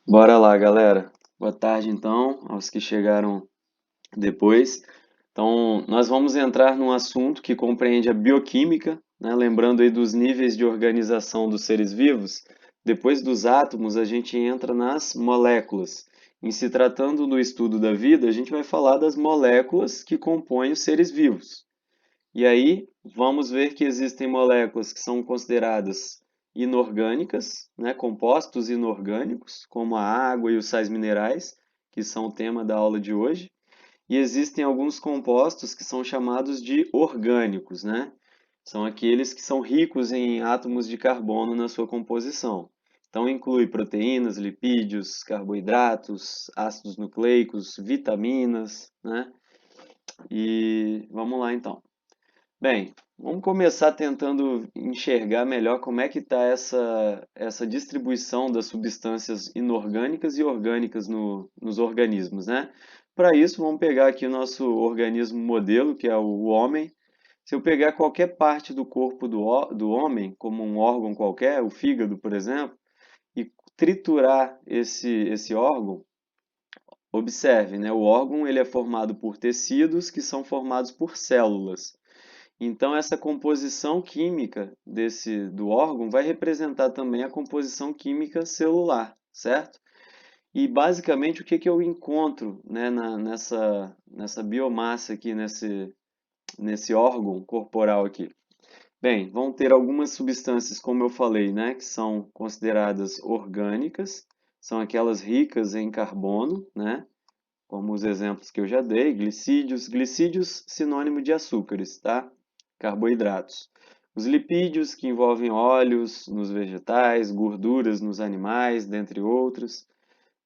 Bora lá, galera. Boa tarde, então, aos que chegaram depois. Então, nós vamos entrar num assunto que compreende a bioquímica, né? Lembrando aí dos níveis de organização dos seres vivos. Depois dos átomos, a gente entra nas moléculas. Em se tratando do estudo da vida, a gente vai falar das moléculas que compõem os seres vivos. E aí vamos ver que existem moléculas que são consideradas inorgânicas, né, compostos inorgânicos, como a água e os sais minerais, que são o tema da aula de hoje. E existem alguns compostos que são chamados de orgânicos, né? São aqueles que são ricos em átomos de carbono na sua composição. Então inclui proteínas, lipídios, carboidratos, ácidos nucleicos, vitaminas, né? E vamos lá então. Bem, vamos começar tentando enxergar melhor como é que está essa distribuição das substâncias inorgânicas e orgânicas nos organismos, né? Para isso, vamos pegar aqui o nosso organismo modelo, que é o homem. Se eu pegar qualquer parte do corpo do homem, como um órgão qualquer, o fígado, por exemplo, e triturar esse órgão, observe, né? O órgão ele é formado por tecidos que são formados por células. Então, essa composição química do órgão vai representar também a composição química celular, certo? E basicamente o que que eu encontro, né, nessa biomassa aqui, nesse órgão corporal aqui? Bem, vão ter algumas substâncias, como eu falei, né, que são consideradas orgânicas, são aquelas ricas em carbono, né, como os exemplos que eu já dei, glicídios sinônimo de açúcares, tá? Carboidratos. Os lipídios, que envolvem óleos nos vegetais, gorduras nos animais, dentre outros,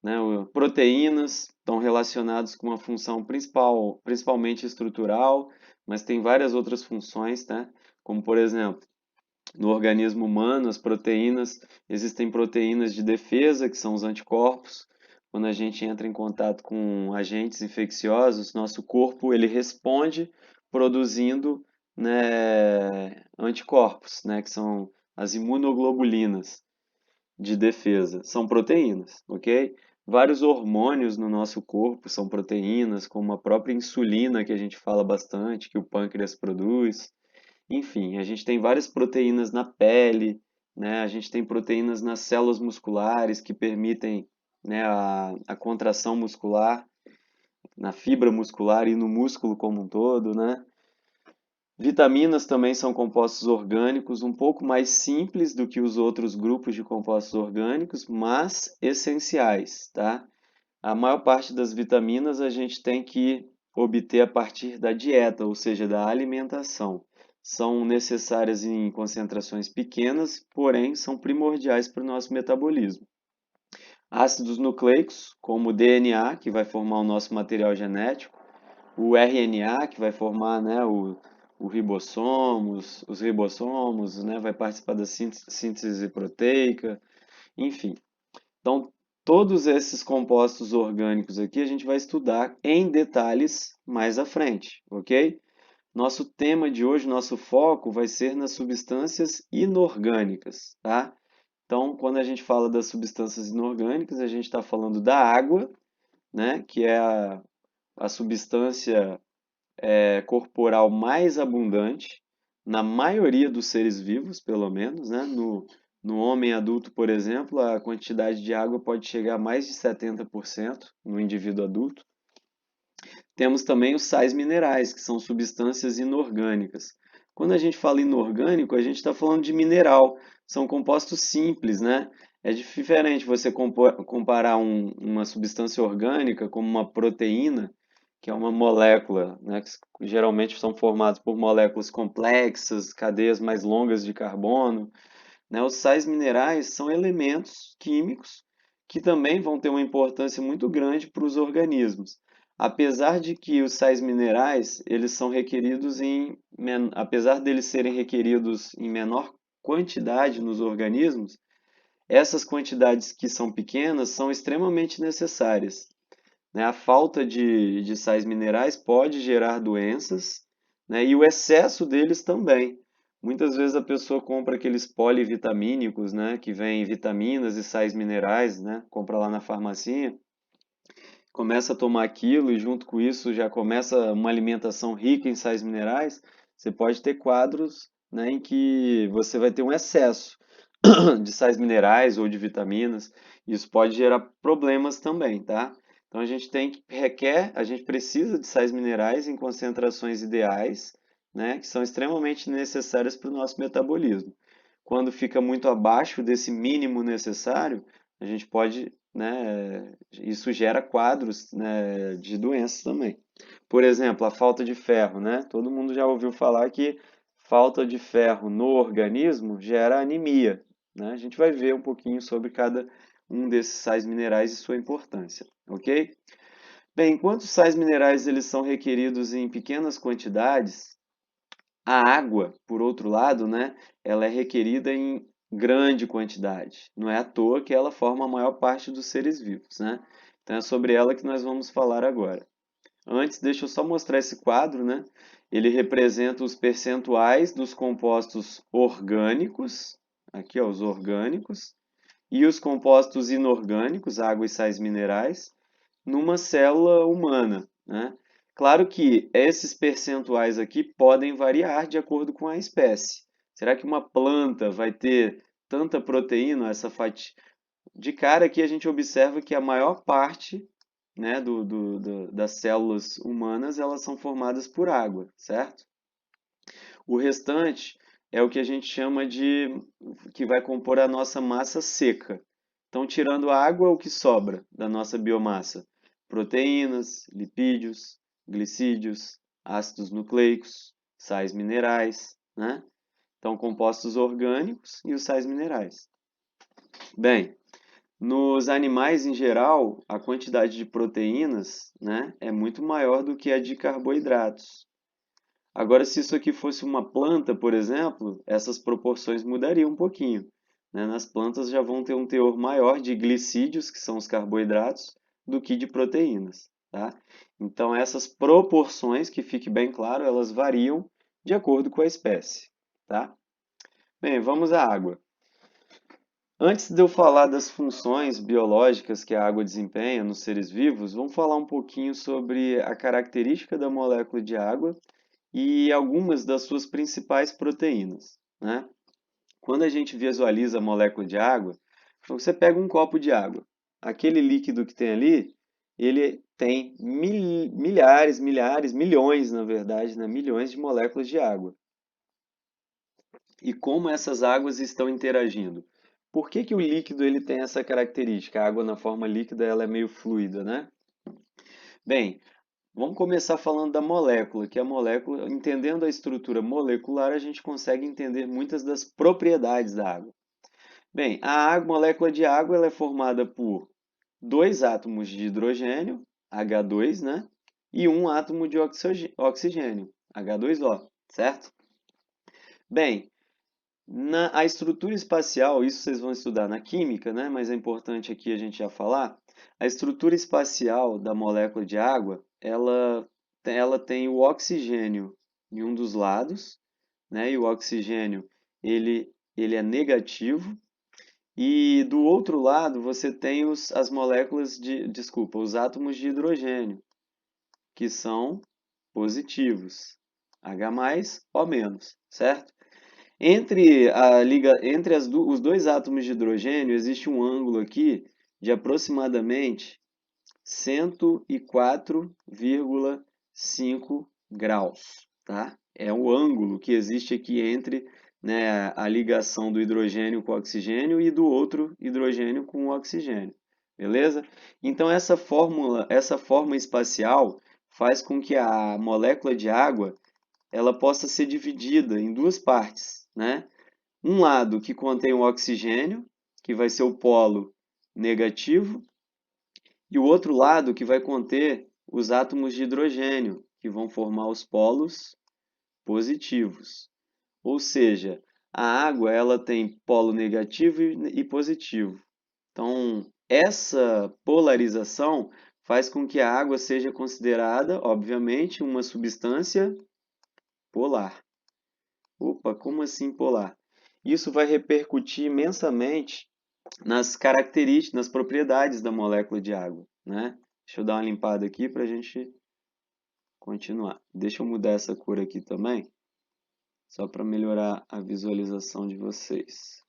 né? Proteínas estão relacionados com uma função principal, principalmente estrutural, mas tem várias outras funções, né? Como por exemplo, no organismo humano, as proteínas, existem proteínas de defesa, que são os anticorpos. Quando a gente entra em contato com agentes infecciosos, nosso corpo ele responde produzindo, né, anticorpos, né, que são as imunoglobulinas de defesa. São proteínas, ok? Vários hormônios no nosso corpo são proteínas, como a própria insulina, que a gente fala bastante, que o pâncreas produz. Enfim, a gente tem várias proteínas na pele, né? A gente tem proteínas nas células musculares que permitem, né, a contração muscular, na fibra muscular e no músculo como um todo, né? Vitaminas também são compostos orgânicos, um pouco mais simples do que os outros grupos de compostos orgânicos, mas essenciais, tá? A maior parte das vitaminas a gente tem que obter a partir da dieta, ou seja, da alimentação. São necessárias em concentrações pequenas, porém são primordiais para o nosso metabolismo. Ácidos nucleicos, como o DNA, que vai formar o nosso material genético, o RNA, que vai formar, né, os ribossomos, né, vai participar da síntese proteica, enfim. Então, todos esses compostos orgânicos aqui a gente vai estudar em detalhes mais à frente, ok? Nosso tema de hoje, nosso foco vai ser nas substâncias inorgânicas, tá? Então, quando a gente fala das substâncias inorgânicas, a gente está falando da água, né? Que é a substância corporal mais abundante na maioria dos seres vivos, pelo menos, né? No homem adulto, por exemplo, a quantidade de água pode chegar a mais de 70% no indivíduo adulto. Temos também os sais minerais, que são substâncias inorgânicas. Quando a gente fala inorgânico, a gente está falando de mineral. São compostos simples, né? É diferente você comparar uma substância orgânica como uma proteína, que é uma molécula, né? Que geralmente são formados por moléculas complexas, cadeias mais longas de carbono, né? Os sais minerais são elementos químicos que também vão ter uma importância muito grande para os organismos. Apesar de que os sais minerais, eles são requeridos apesar deles serem requeridos em menor quantidade nos organismos, essas quantidades que são pequenas são extremamente necessárias, né? A falta de sais minerais pode gerar doenças, né? E o excesso deles também. Muitas vezes a pessoa compra aqueles polivitamínicos, né, que vem vitaminas e sais minerais, né, compra lá na farmacinha, começa a tomar aquilo e junto com isso já começa uma alimentação rica em sais minerais, você pode ter quadros, né, em que você vai ter um excesso de sais minerais ou de vitaminas. Isso pode gerar problemas também, tá? Então a gente precisa de sais minerais em concentrações ideais, né, que são extremamente necessárias para o nosso metabolismo. Quando fica muito abaixo desse mínimo necessário, a gente pode, né, isso gera quadros, né, de doenças também. Por exemplo, a falta de ferro, né? Todo mundo já ouviu falar que falta de ferro no organismo gera anemia, né? A gente vai ver um pouquinho sobre cada um desses sais minerais e sua importância, ok? Bem, enquanto os sais minerais eles são requeridos em pequenas quantidades, a água, por outro lado, né, ela é requerida em grande quantidade. Não é à toa que ela forma a maior parte dos seres vivos, né? Então é sobre ela que nós vamos falar agora. Antes, deixa eu só mostrar esse quadro, né? Ele representa os percentuais dos compostos orgânicos, aqui ó, os orgânicos, e os compostos inorgânicos, água e sais minerais, numa célula humana, né? Claro que esses percentuais aqui podem variar de acordo com a espécie. Será que uma planta vai ter tanta proteína, essa fatia? De cara aqui a gente observa que a maior parte, né, das células humanas elas são formadas por água, certo? O restante é o que a gente chama de que vai compor a nossa massa seca. Então, tirando a água, o que sobra da nossa biomassa? Proteínas, lipídios, glicídios, ácidos nucleicos, sais minerais, né? Então, compostos orgânicos e os sais minerais. Bem, nos animais em geral, a quantidade de proteínas, né, é muito maior do que a de carboidratos. Agora, se isso aqui fosse uma planta, por exemplo, essas proporções mudariam um pouquinho, né? Nas plantas já vão ter um teor maior de glicídios, que são os carboidratos, do que de proteínas, tá? Então, essas proporções, que fique bem claro, elas variam de acordo com a espécie, tá? Bem, vamos à água. Antes de eu falar das funções biológicas que a água desempenha nos seres vivos, vamos falar um pouquinho sobre a característica da molécula de água e algumas das suas principais proteínas, né? Quando a gente visualiza a molécula de água, você pega um copo de água. Aquele líquido que tem ali, ele tem milhares, milhares, milhões, na verdade, né? Milhões de moléculas de água. E como essas águas estão interagindo? Por que que o líquido ele tem essa característica? A água na forma líquida ela é meio fluida, né? Bem, vamos começar falando da molécula, que a molécula, entendendo a estrutura molecular, a gente consegue entender muitas das propriedades da água. Bem, molécula de água ela é formada por dois átomos de hidrogênio, H2, né? E um átomo de oxigênio, H2O, certo? Bem, a estrutura espacial, isso vocês vão estudar na química, né? Mas é importante aqui a gente já falar. A estrutura espacial da molécula de água, ela tem o oxigênio em um dos lados, né? E o oxigênio, ele é negativo. E do outro lado, você tem as moléculas desculpa, os átomos de hidrogênio, que são positivos. H+, O-, certo? Entre os dois átomos de hidrogênio, existe um ângulo aqui de aproximadamente 104,5 graus, tá? É o ângulo que existe aqui entre, né, a ligação do hidrogênio com o oxigênio e do outro hidrogênio com o oxigênio, beleza? Então essa forma espacial faz com que a molécula de água ela possa ser dividida em duas partes, né? Um lado que contém o oxigênio, que vai ser o polo negativo, e o outro lado que vai conter os átomos de hidrogênio, que vão formar os polos positivos. Ou seja, a água ela tem polo negativo e positivo. Então, essa polarização faz com que a água seja considerada, obviamente, uma substância polar. Opa, como assim polar? Isso vai repercutir imensamente nas características, nas propriedades da molécula de água, né? Deixa eu dar uma limpada aqui para a gente continuar. Deixa eu mudar essa cor aqui também, só para melhorar a visualização de vocês.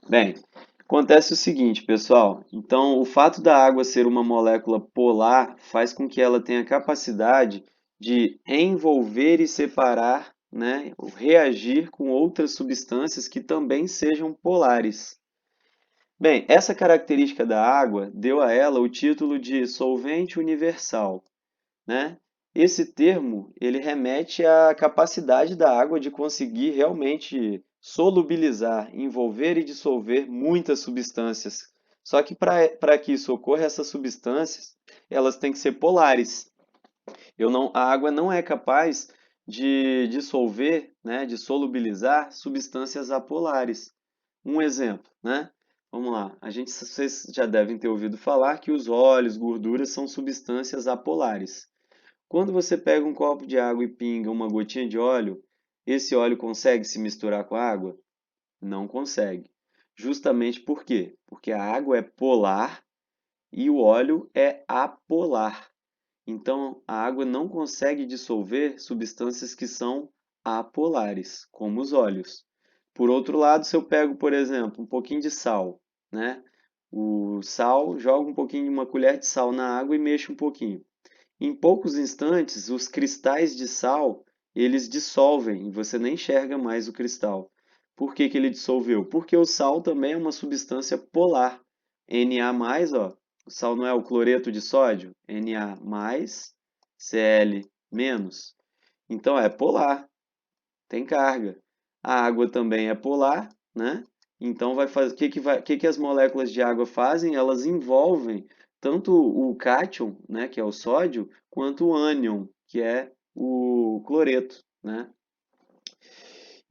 Bem, acontece o seguinte, pessoal. Então, o fato da água ser uma molécula polar faz com que ela tenha capacidade de envolver e separar, né, ou reagir com outras substâncias que também sejam polares. Bem, essa característica da água deu a ela o título de solvente universal, né? Esse termo, ele remete à capacidade da água de conseguir realmente solubilizar, envolver e dissolver muitas substâncias. Só que para que isso ocorra, essas substâncias, elas têm que ser polares. A água não é capaz de dissolver, né, de solubilizar substâncias apolares. Um exemplo, né? Vamos lá. Vocês já devem ter ouvido falar que os óleos, gorduras são substâncias apolares. Quando você pega um copo de água e pinga uma gotinha de óleo, esse óleo consegue se misturar com a água? Não consegue. Justamente por quê? Porque a água é polar e o óleo é apolar. Então, a água não consegue dissolver substâncias que são apolares, como os óleos. Por outro lado, se eu pego, por exemplo, um pouquinho de sal, né? O sal, jogo um pouquinho, uma colher de sal na água e mexo um pouquinho. Em poucos instantes, os cristais de sal, eles dissolvem e você nem enxerga mais o cristal. Por que que ele dissolveu? Porque o sal também é uma substância polar. Na+, ó, o sal não é o cloreto de sódio? Na+, Cl-. Então é polar, tem carga. A água também é polar, né? Então vai fazer, o que as moléculas de água fazem? Elas envolvem tanto o cátion, né, que é o sódio, quanto o ânion, que é o cloreto, né?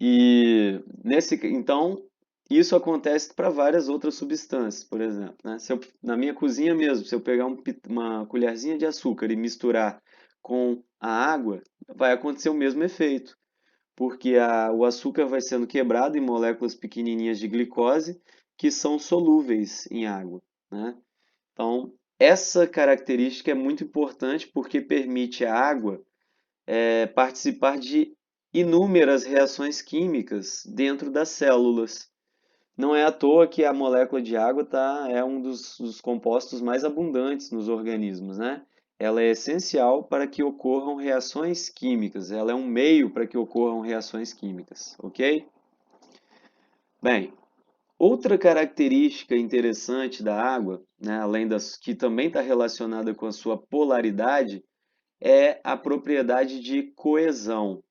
Então isso acontece para várias outras substâncias, por exemplo, né? Na minha cozinha mesmo, se eu pegar uma colherzinha de açúcar e misturar com a água, vai acontecer o mesmo efeito porque o açúcar vai sendo quebrado em moléculas pequenininhas de glicose que são solúveis em água, né? Então, essa característica é muito importante porque permite à água participar de inúmeras reações químicas dentro das células. Não é à toa que a molécula de água é um dos compostos mais abundantes nos organismos, né? Ela é essencial para que ocorram reações químicas, ela é um meio para que ocorram reações químicas, ok? Bem, outra característica interessante da água, né, além das que também está relacionada com a sua polaridade, é a propriedade de coesão. O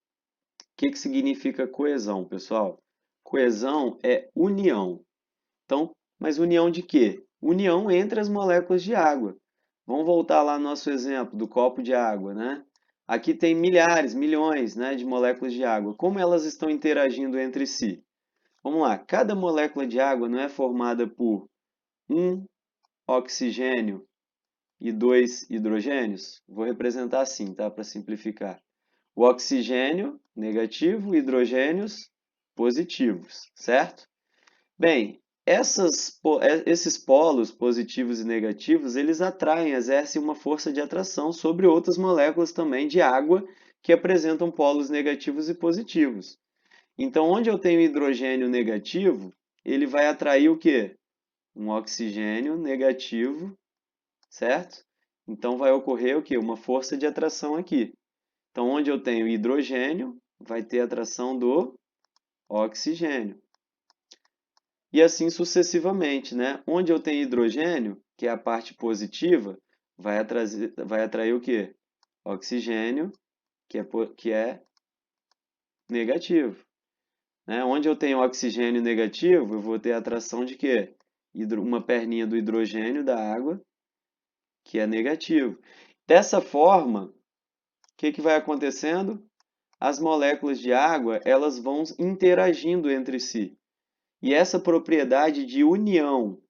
que significa coesão, pessoal? Coesão é união. Então, mas união de quê? União entre as moléculas de água. Vamos voltar lá no nosso exemplo do copo de água, né? Aqui tem milhares, milhões, né, de moléculas de água. Como elas estão interagindo entre si? Vamos lá, cada molécula de água não é formada por um oxigênio e dois hidrogênios? Vou representar assim, tá, para simplificar. O oxigênio negativo, hidrogênios positivos, certo? Bem, esses polos positivos e negativos, eles atraem, exercem uma força de atração sobre outras moléculas também de água que apresentam polos negativos e positivos. Então, onde eu tenho hidrogênio negativo, ele vai atrair o quê? Um oxigênio negativo, certo? Então, vai ocorrer o quê? Uma força de atração aqui. Então, onde eu tenho hidrogênio, vai ter atração do oxigênio. E assim sucessivamente, né? Onde eu tenho hidrogênio, que é a parte positiva, vai atrair o quê? Oxigênio, que é negativo. Né? Onde eu tenho oxigênio negativo, eu vou ter a atração de quê? Uma perninha do hidrogênio da água, que é negativo. Dessa forma, o que vai acontecendo? As moléculas de água elas vão interagindo entre si. E essa propriedade de união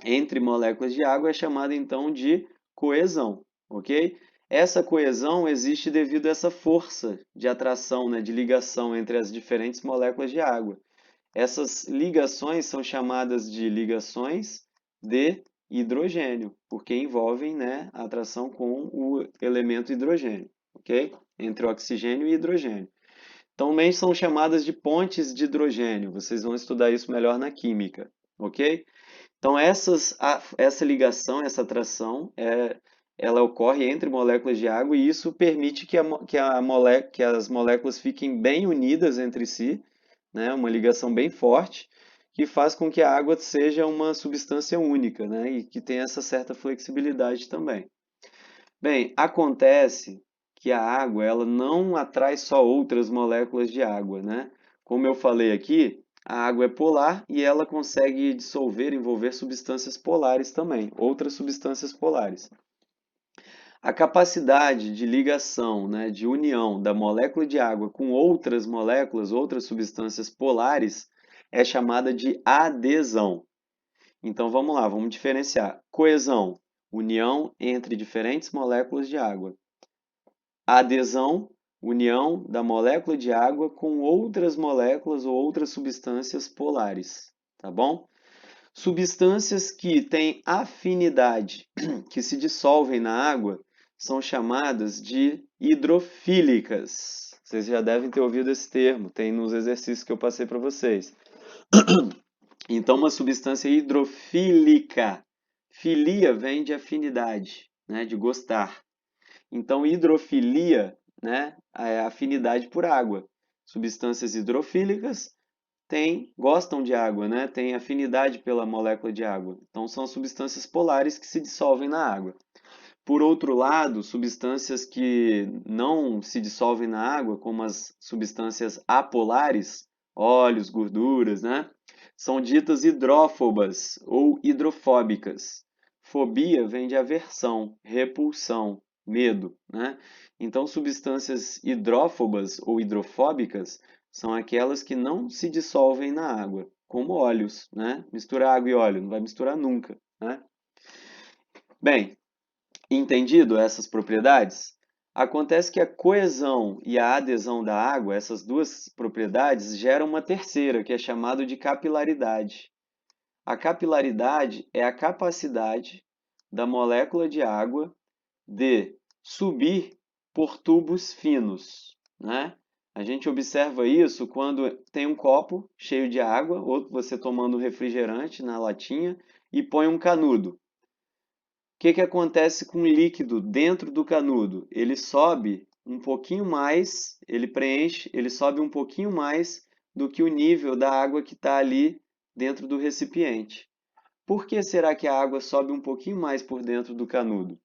entre moléculas de água é chamada então de coesão, ok? Essa coesão existe devido a essa força de atração, né, de ligação entre as diferentes moléculas de água. Essas ligações são chamadas de ligações de hidrogênio, porque envolvem, né, a atração com o elemento hidrogênio, ok? Entre oxigênio e hidrogênio. Também são chamadas de pontes de hidrogênio. Vocês vão estudar isso melhor na química, ok? Então, essa ligação, essa atração, ela ocorre entre moléculas de água e isso permite que as moléculas fiquem bem unidas entre si, né? Uma ligação bem forte, que faz com que a água seja uma substância única, né? E que tenha essa certa flexibilidade também. Bem, acontece que a água ela não atrai só outras moléculas de água, né? Como eu falei aqui, a água é polar e ela consegue dissolver, envolver substâncias polares também, outras substâncias polares. A capacidade de ligação, né, de união da molécula de água com outras moléculas, outras substâncias polares, é chamada de adesão. Então vamos lá, vamos diferenciar. Coesão, união entre diferentes moléculas de água. Adesão, união da molécula de água com outras moléculas ou outras substâncias polares, tá bom? Substâncias que têm afinidade, que se dissolvem na água, são chamadas de hidrofílicas. Vocês já devem ter ouvido esse termo, tem nos exercícios que eu passei para vocês. Então, uma substância hidrofílica. Filia vem de afinidade, né, de gostar. Então, hidrofilia, né, é afinidade por água. Substâncias hidrofílicas gostam de água, né, têm afinidade pela molécula de água. Então, são substâncias polares que se dissolvem na água. Por outro lado, substâncias que não se dissolvem na água, como as substâncias apolares, óleos, gorduras, né, são ditas hidrófobas ou hidrofóbicas. Fobia vem de aversão, repulsão, medo, né? Então, substâncias hidrófobas ou hidrofóbicas são aquelas que não se dissolvem na água, como óleos, né? Misturar água e óleo, não vai misturar nunca, né? Bem, entendido essas propriedades? Acontece que a coesão e a adesão da água, essas duas propriedades, geram uma terceira, que é chamada de capilaridade. A capilaridade é a capacidade da molécula de água de subir por tubos finos, né? A gente observa isso quando tem um copo cheio de água, ou você tomando refrigerante na latinha e põe um canudo. O que acontece com o líquido dentro do canudo? Ele sobe um pouquinho mais, ele preenche, ele sobe um pouquinho mais do que o nível da água que está ali dentro do recipiente. Por que será que a água sobe um pouquinho mais por dentro do canudo?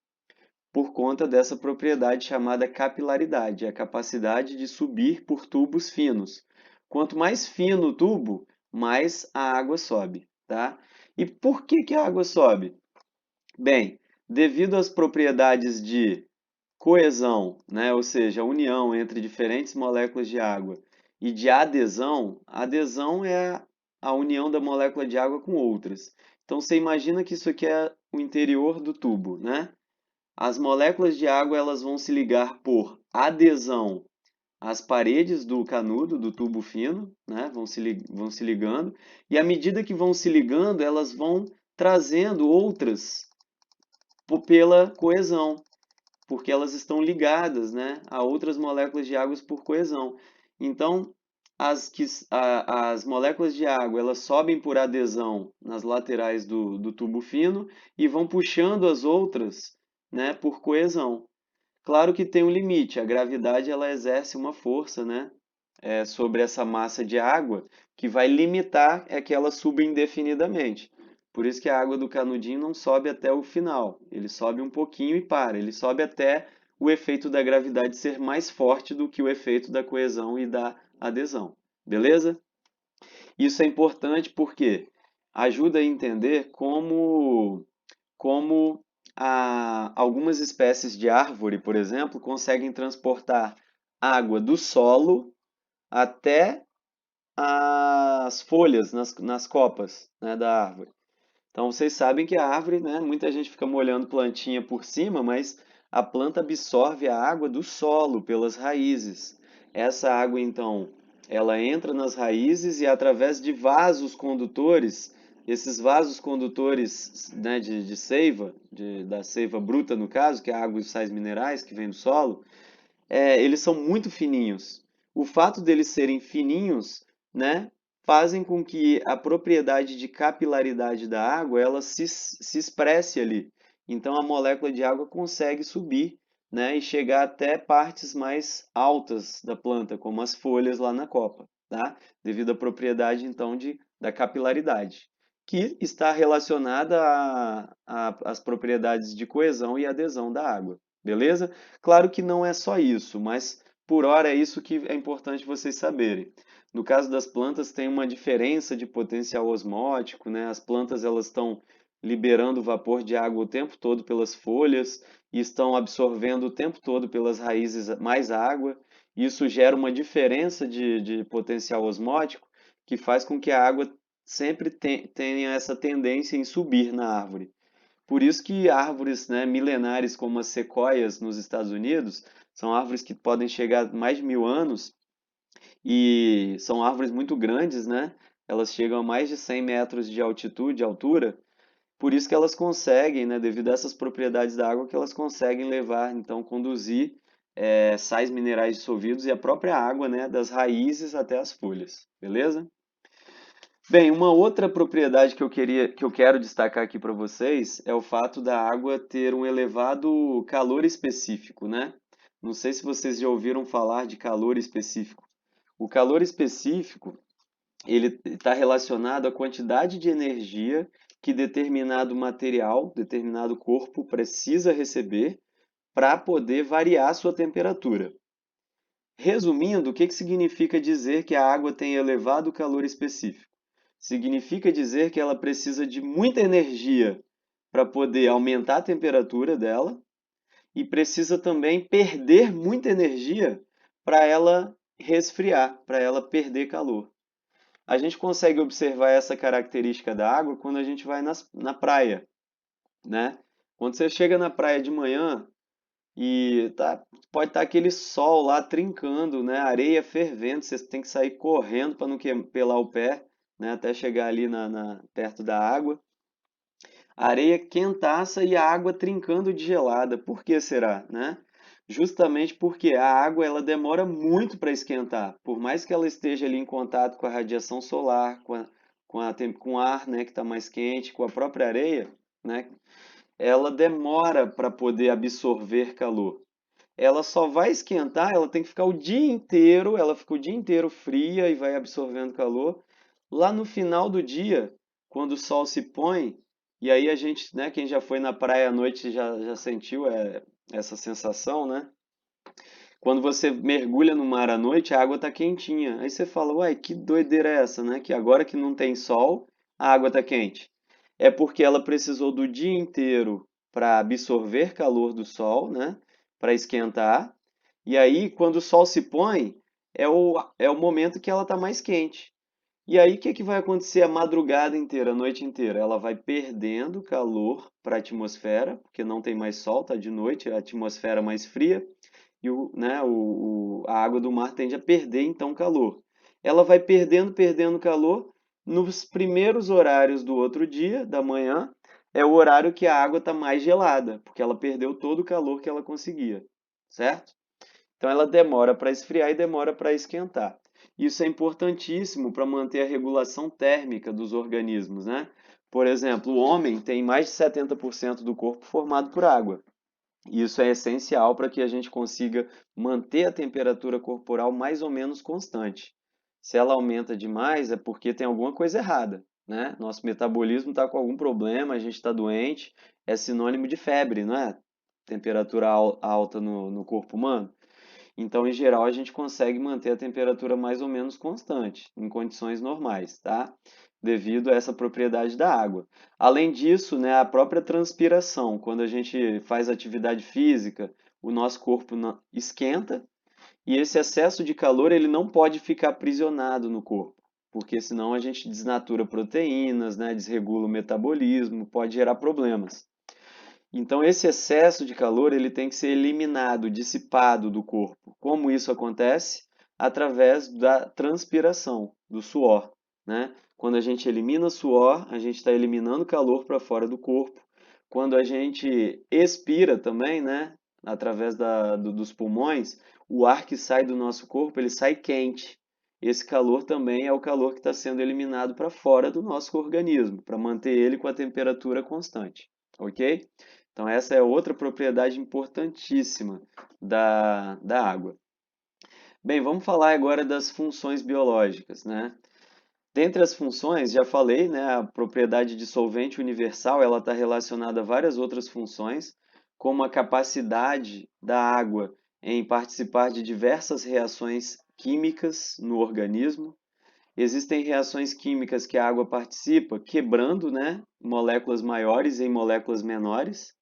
Por conta dessa propriedade chamada capilaridade, a capacidade de subir por tubos finos. Quanto mais fino o tubo, mais a água sobe, tá? E por que a água sobe? Bem, devido às propriedades de coesão, né, ou seja, a união entre diferentes moléculas de água, e de adesão, adesão é a união da molécula de água com outras. Então você imagina que isso aqui é o interior do tubo, né? As moléculas de água elas vão se ligar por adesão às paredes do canudo, do tubo fino, né? Vão se ligando, e à medida que vão se ligando, elas vão trazendo outras pela coesão, porque elas estão ligadas, né, a outras moléculas de água por coesão. Então, as moléculas de água elas sobem por adesão nas laterais do tubo fino e vão puxando as outras, né, por coesão. Claro que tem um limite, a gravidade ela exerce uma força, né, sobre essa massa de água que vai limitar que ela suba indefinidamente. Por isso que a água do canudinho não sobe até o final. Ele sobe um pouquinho e para. Ele sobe até o efeito da gravidade ser mais forte do que o efeito da coesão e da adesão. Beleza? Isso é importante porque ajuda a entender como algumas espécies de árvore, por exemplo, conseguem transportar água do solo até as folhas nas copas, né, da árvore. Então vocês sabem que a árvore, né, muita gente fica molhando plantinha por cima, mas a planta absorve a água do solo pelas raízes. Essa água, então, ela entra nas raízes e através de vasos condutores, esses vasos condutores, né, de seiva, da seiva bruta no caso, que é a água e os sais minerais que vem do solo, eles são muito fininhos. O fato deles serem fininhos, né, fazem com que a propriedade de capilaridade da água ela se expresse ali. Então a molécula de água consegue subir, né, e chegar até partes mais altas da planta, como as folhas lá na copa, tá? Devido à propriedade então da capilaridade, que está relacionada às propriedades de coesão e adesão da água. Beleza? Claro que não é só isso, mas por hora é isso que é importante vocês saberem. No caso das plantas, tem uma diferença de potencial osmótico, né? As plantas elas estão liberando vapor de água o tempo todo pelas folhas e estão absorvendo o tempo todo pelas raízes mais água. Isso gera uma diferença de potencial osmótico que faz com que a água sempre tenha essa tendência em subir na árvore. Por isso que árvores, né, milenares como as sequoias nos Estados Unidos são árvores que podem chegar a mais de 1000 anos e são árvores muito grandes, né? Elas chegam a mais de 100 metros de altitude, de altura. Por isso que elas conseguem, né, devido a essas propriedades da água, que elas conseguem levar, então, conduzir sais minerais dissolvidos e a própria água, né, das raízes até as folhas. Beleza? Bem, uma outra propriedade que eu quero destacar aqui para vocês é o fato da água ter um elevado calor específico, né? Não sei se vocês já ouviram falar de calor específico. O calor específico, ele está relacionado à quantidade de energia que determinado material, determinado corpo precisa receber para poder variar a sua temperatura. Resumindo, o que significa dizer que a água tem elevado calor específico? Significa dizer que ela precisa de muita energia para poder aumentar a temperatura dela e precisa também perder muita energia para ela resfriar, para ela perder calor. A gente consegue observar essa característica da água quando a gente vai na praia, né? Quando você chega na praia de manhã, pode estar aquele sol lá trincando, né? Areia fervendo, você tem que sair correndo para não pelar o pé, né? Até chegar ali perto da água. A areia quentaça e a água trincando de gelada. Por que será, né? Justamente porque a água ela demora muito para esquentar. Por mais que ela esteja ali em contato com a radiação solar, com o ar, né, que está mais quente, com a própria areia, né? Ela demora para poder absorver calor. Ela só vai esquentar, ela tem que ficar o dia inteiro, ela fica o dia inteiro fria e vai absorvendo calor. Lá no final do dia, quando o sol se põe, e aí a gente, né, quem já foi na praia à noite já sentiu essa sensação, né? Quando você mergulha no mar à noite, a água está quentinha. Aí você fala, uai, que doideira é essa, né? Que agora que não tem sol, a água está quente. É porque ela precisou do dia inteiro para absorver calor do sol, né? Para esquentar. E aí, quando o sol se põe, é o momento que ela está mais quente. E aí, o que vai acontecer a madrugada inteira, a noite inteira? Ela vai perdendo calor para a atmosfera, porque não tem mais sol, está de noite, a atmosfera mais fria e a água do mar tende a perder então calor. Ela vai perdendo calor. Nos primeiros horários do outro dia, da manhã, é o horário que a água está mais gelada, porque ela perdeu todo o calor que ela conseguia, certo? Então ela demora para esfriar e demora para esquentar. Isso é importantíssimo para manter a regulação térmica dos organismos, né? Por exemplo, o homem tem mais de 70% do corpo formado por água. E isso é essencial para que a gente consiga manter a temperatura corporal mais ou menos constante. Se ela aumenta demais, é porque tem alguma coisa errada, né? Nosso metabolismo está com algum problema, a gente está doente, é sinônimo de febre, não é? Temperatura alta no corpo humano. Então, em geral, a gente consegue manter a temperatura mais ou menos constante, em condições normais, tá? Devido a essa propriedade da água. Além disso, né, a própria transpiração, quando a gente faz atividade física, o nosso corpo esquenta e esse excesso de calor ele não pode ficar aprisionado no corpo, porque senão a gente desnatura proteínas, né, desregula o metabolismo, pode gerar problemas. Então, esse excesso de calor ele tem que ser eliminado, dissipado do corpo. Como isso acontece? Através da transpiração, do suor, né? Quando a gente elimina suor, a gente está eliminando calor para fora do corpo. Quando a gente expira também, né? Através dos pulmões, o ar que sai do nosso corpo, ele sai quente. Esse calor também é o calor que está sendo eliminado para fora do nosso organismo, para manter ele com a temperatura constante, ok? Então, essa é outra propriedade importantíssima da água. Bem, vamos falar agora das funções biológicas, né? Dentre as funções, já falei, né, a propriedade de solvente universal, ela está relacionada a várias outras funções, como a capacidade da água em participar de diversas reações químicas no organismo. Existem reações químicas que a água participa, quebrando, né, moléculas maiores em moléculas menores.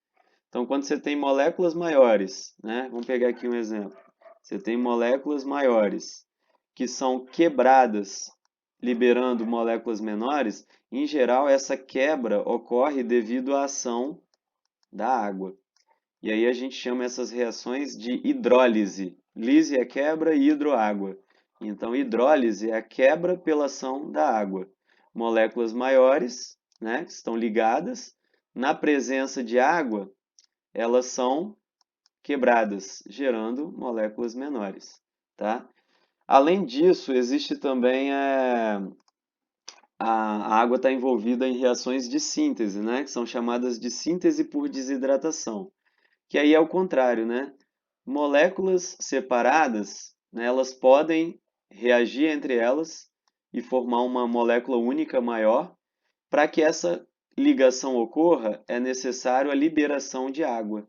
Então, quando você tem moléculas maiores, né? Vamos pegar aqui um exemplo. Você tem moléculas maiores que são quebradas, liberando moléculas menores. Em geral, essa quebra ocorre devido à ação da água. E aí a gente chama essas reações de hidrólise. Lise é quebra e hidroágua. Então, hidrólise é a quebra pela ação da água. Moléculas maiores, né, que estão ligadas, na presença de água, elas são quebradas, gerando moléculas menores, tá? Além disso, existe também a água está envolvida em reações de síntese, né? Que são chamadas de síntese por desidratação, que aí é o contrário, né? Moléculas separadas, né, elas podem reagir entre elas e formar uma molécula única maior. Para que essa ligação ocorra, é necessário a liberação de água.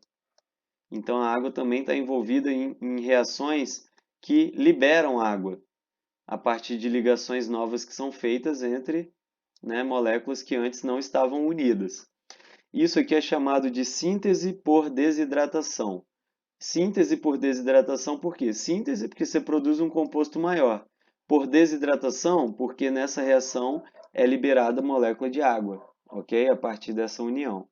Então, a água também está envolvida em reações que liberam água a partir de ligações novas que são feitas entre, né, moléculas que antes não estavam unidas. Isso aqui é chamado de síntese por desidratação. Síntese por desidratação, por quê? Síntese porque você produz um composto maior. Por desidratação, porque nessa reação é liberada molécula de água, ok? A partir dessa união.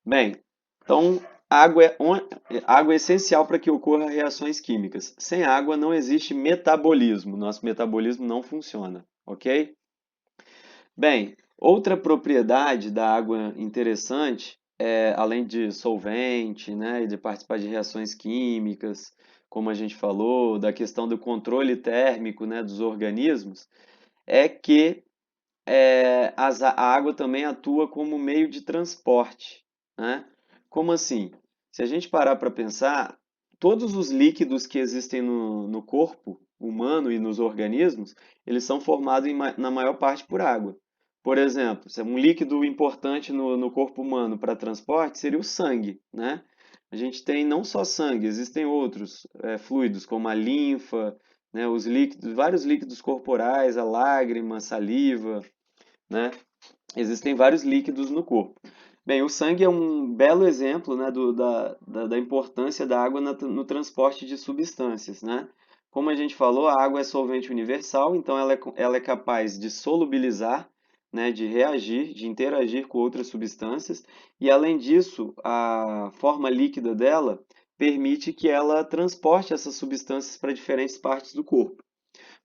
Bem, então água é essencial para que ocorram reações químicas. Sem água não existe metabolismo. Nosso metabolismo não funciona, ok? Bem, outra propriedade da água interessante, além de solvente, né, e de participar de reações químicas, como a gente falou, da questão do controle térmico, né, dos organismos, é que a água também atua como meio de transporte, né? Como assim? Se a gente parar para pensar, todos os líquidos que existem no corpo humano e nos organismos, eles são formados na maior parte por água. Por exemplo, um líquido importante no corpo humano para transporte seria o sangue, né? A gente tem não só sangue, existem outros fluidos, como a linfa, né, os líquidos, vários líquidos corporais, a lágrima, a saliva, né? Existem vários líquidos no corpo. Bem, o sangue é um belo exemplo, né, da importância da água no transporte de substâncias, né? Como a gente falou, a água é solvente universal, então ela é capaz de solubilizar, né, de reagir, de interagir com outras substâncias, e além disso, a forma líquida dela permite que ela transporte essas substâncias para diferentes partes do corpo.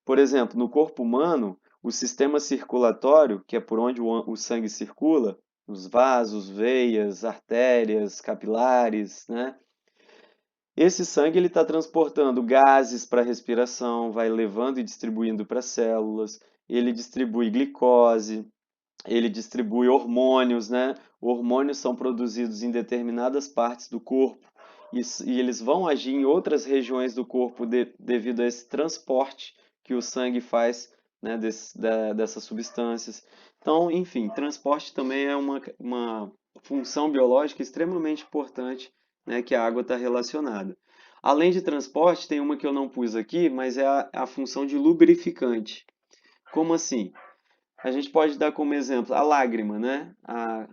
Por exemplo, no corpo humano, o sistema circulatório, que é por onde o sangue circula, os vasos, veias, artérias, capilares, né? Esse sangue ele está transportando gases para a respiração, vai levando e distribuindo para as células, ele distribui glicose, ele distribui hormônios, né? Hormônios são produzidos em determinadas partes do corpo e eles vão agir em outras regiões do corpo devido a esse transporte que o sangue faz, né, dessas substâncias. Então, enfim, transporte também é uma função biológica extremamente importante, né, que a água está relacionada. Além de transporte, tem uma que eu não pus aqui, mas é a função de lubrificante. Como assim? A gente pode dar como exemplo a lágrima, né?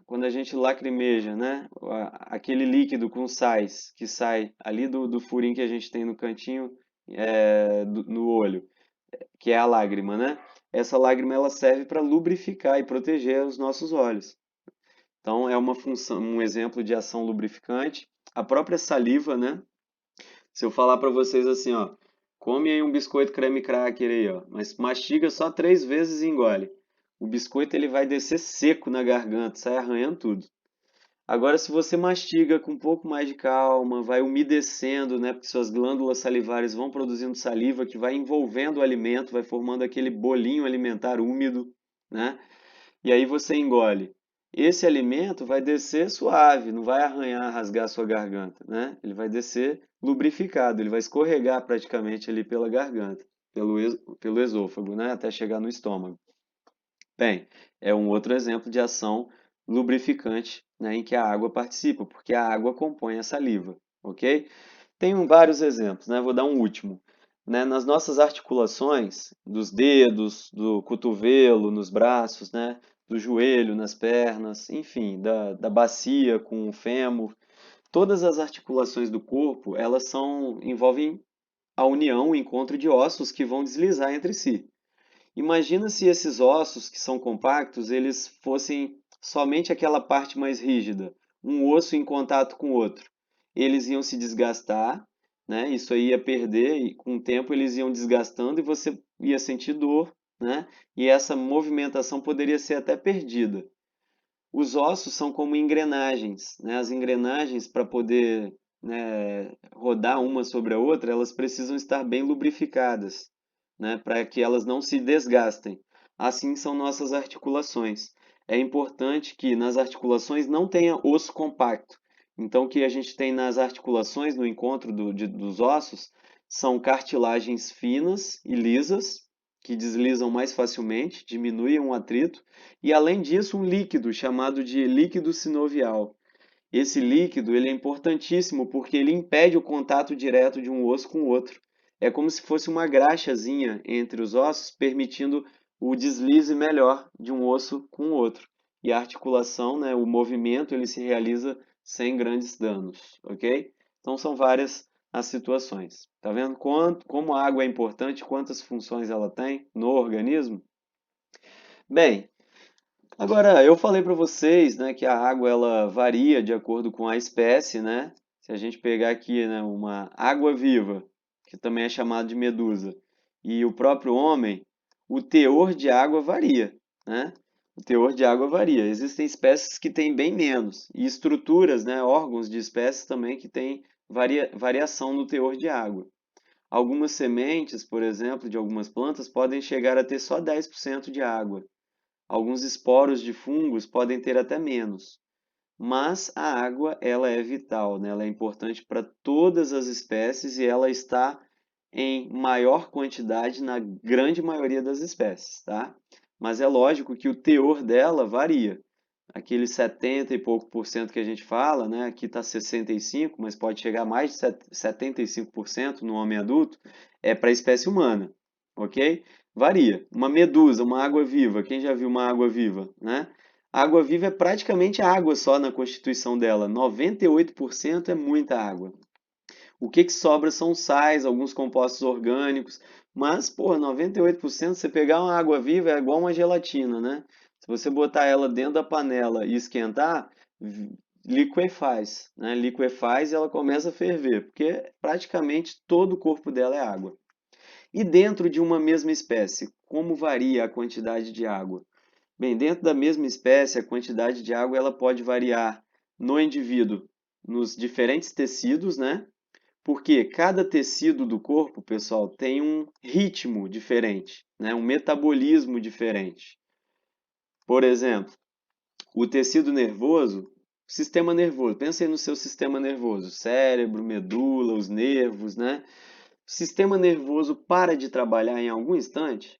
Quando a gente lacrimeja, né? Aquele líquido com sais que sai ali do furinho que a gente tem no cantinho no olho, que é a lágrima, né? Essa lágrima ela serve para lubrificar e proteger os nossos olhos. Então, é uma função, um exemplo de ação lubrificante. A própria saliva, né? Se eu falar para vocês assim, ó, come aí um biscoito creme cracker aí, ó, mas mastiga só 3 vezes e engole. O biscoito ele vai descer seco na garganta, sai arranhando tudo. Agora, se você mastiga com um pouco mais de calma, vai umedecendo, né? Porque suas glândulas salivares vão produzindo saliva que vai envolvendo o alimento, vai formando aquele bolinho alimentar úmido, né? E aí você engole. Esse alimento vai descer suave, não vai arranhar, rasgar sua garganta, né? Ele vai descer lubrificado, ele vai escorregar praticamente ali pela garganta, pelo esôfago, né? Até chegar no estômago. Bem, é um outro exemplo de ação lubrificante, né, em que a água participa, porque a água compõe a saliva, ok? Tem vários exemplos, né? Vou dar um último. Né? Nas nossas articulações, dos dedos, do cotovelo, nos braços, né? Do joelho, nas pernas, enfim, da bacia com o fêmur, todas as articulações do corpo, envolvem a união, o encontro de ossos que vão deslizar entre si. Imagina se esses ossos, que são compactos, eles fossem somente aquela parte mais rígida, um osso em contato com o outro. Eles iam se desgastar, né? Isso aí ia perder e com o tempo eles iam desgastando e você ia sentir dor, né? E essa movimentação poderia ser até perdida. Os ossos são como engrenagens, né? As engrenagens, para poder, né, rodar uma sobre a outra, elas precisam estar bem lubrificadas, né, para que elas não se desgastem. Assim são nossas articulações. É importante que nas articulações não tenha osso compacto. Então, o que a gente tem nas articulações, no encontro dos ossos, são cartilagens finas e lisas, que deslizam mais facilmente, diminuem o atrito, e além disso, um líquido chamado de líquido sinovial. Esse líquido ele é importantíssimo porque ele impede o contato direto de um osso com o outro. É como se fosse uma graxazinha entre os ossos, permitindo o deslize melhor de um osso com o outro. E a articulação, né, o movimento, ele se realiza sem grandes danos, ok? Então são várias as situações. Tá vendo como a água é importante, quantas funções ela tem no organismo? Bem, agora, eu falei para vocês, né, que a água ela varia de acordo com a espécie, né? Se a gente pegar aqui, né, uma água-viva, que também é chamada de medusa, e o próprio homem, o teor de água varia, né? O teor de água varia. Existem espécies que têm bem menos, e estruturas, né, órgãos de espécies também que têm variação no teor de água. Algumas sementes, por exemplo, de algumas plantas podem chegar a ter só 10% de água. Alguns esporos de fungos podem ter até menos, mas a água ela é vital, né? Ela é importante para todas as espécies e ela está em maior quantidade na grande maioria das espécies, tá? Mas é lógico que o teor dela varia. Aquele 70 e pouco por cento que a gente fala, né? Aqui está 65, mas pode chegar a mais de 75% no homem adulto, é para a espécie humana, ok? Varia. Uma medusa, uma água-viva, quem já viu uma água-viva, né? A água-viva é praticamente água só na constituição dela, 98% é muita água. O que sobra são sais, alguns compostos orgânicos, mas, pô, 98% você pegar uma água viva é igual uma gelatina, né? Se você botar ela dentro da panela e esquentar, liquefaz, né? Liquefaz e ela começa a ferver, porque praticamente todo o corpo dela é água. E dentro de uma mesma espécie, como varia a quantidade de água? Bem, dentro da mesma espécie, a quantidade de água ela pode variar no indivíduo, nos diferentes tecidos, né? Porque cada tecido do corpo, pessoal, tem um ritmo diferente, né? Um metabolismo diferente. Por exemplo, o tecido nervoso, sistema nervoso, pensa aí no seu sistema nervoso, cérebro, medula, os nervos, né? O sistema nervoso para de trabalhar em algum instante.